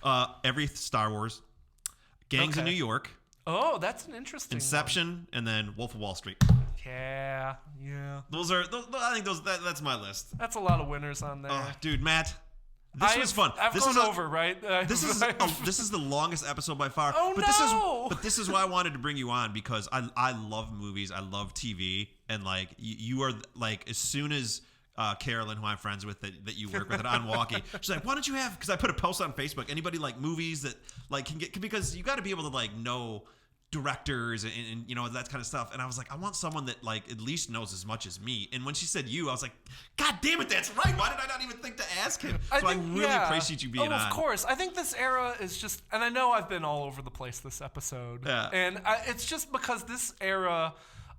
Right. Every Star Wars, Gangs in Okay. New York, Oh, that's an interesting. Inception, and then Wolf of Wall Street. One. Yeah. Those are. I think that's my list. That's a lot of winners on there. Oh, dude, Matt, this was fun. I've this gone is over, right? This is the longest episode by far. Oh, But this is why I wanted to bring you on, because I love movies, I love TV, and like you are like, as soon as Carolyn, who I'm friends with, that you work with at OnMilwaukee, she's like, why don't you have? Because I put a post on Facebook. Anybody like movies that like can get, because you got to be able to like know directors and you know that kind of stuff. And I was like, I want someone that like at least knows as much as me. And when she said you, I was like, God damn it, that's right. Why did I not even think to ask him? So I really appreciate you being on. Of course. I think this era is just, and I know I've been all over the place this episode. Yeah. And it's just because this era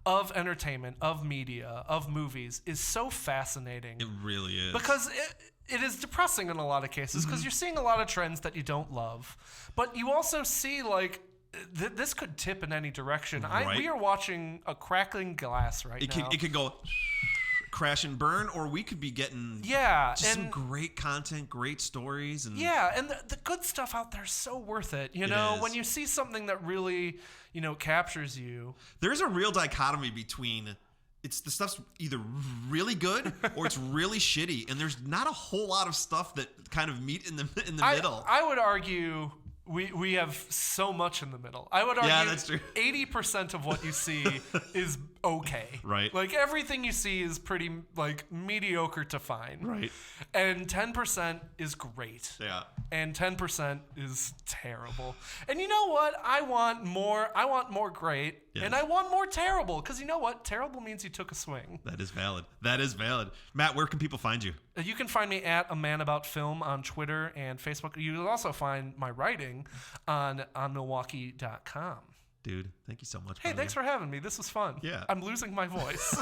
of entertainment, of media, of movies is so fascinating. It really is. Because it is depressing in a lot of cases, because you're seeing a lot of trends that you don't love. But you also see like, this could tip in any direction. Right. We are watching a crackling glass right now. It could go crash and burn, or we could be getting just some great content, great stories, and and the good stuff out there is so worth it. You know, is. when you see something that really, captures you. There's a real dichotomy between it's the stuff's either really good or it's really shitty, and there's not a whole lot of stuff that kind of meet in the middle. I would argue we have so much in the middle. I would argue that's true. 80% of what you see is okay. Right. Like everything you see is pretty like mediocre to fine. Right. And 10% is great. Yeah. And 10% is terrible. And you know what? I want more great. Yes. And I want more terrible. Because you know what? Terrible means you took a swing. That is valid. Matt, where can people find you? You can find me at A Man About Film on Twitter and Facebook. You will also find my writing on OnMilwaukee.com. Dude, thank you so much. Hey, thanks for having me. This was fun. Yeah. I'm losing my voice.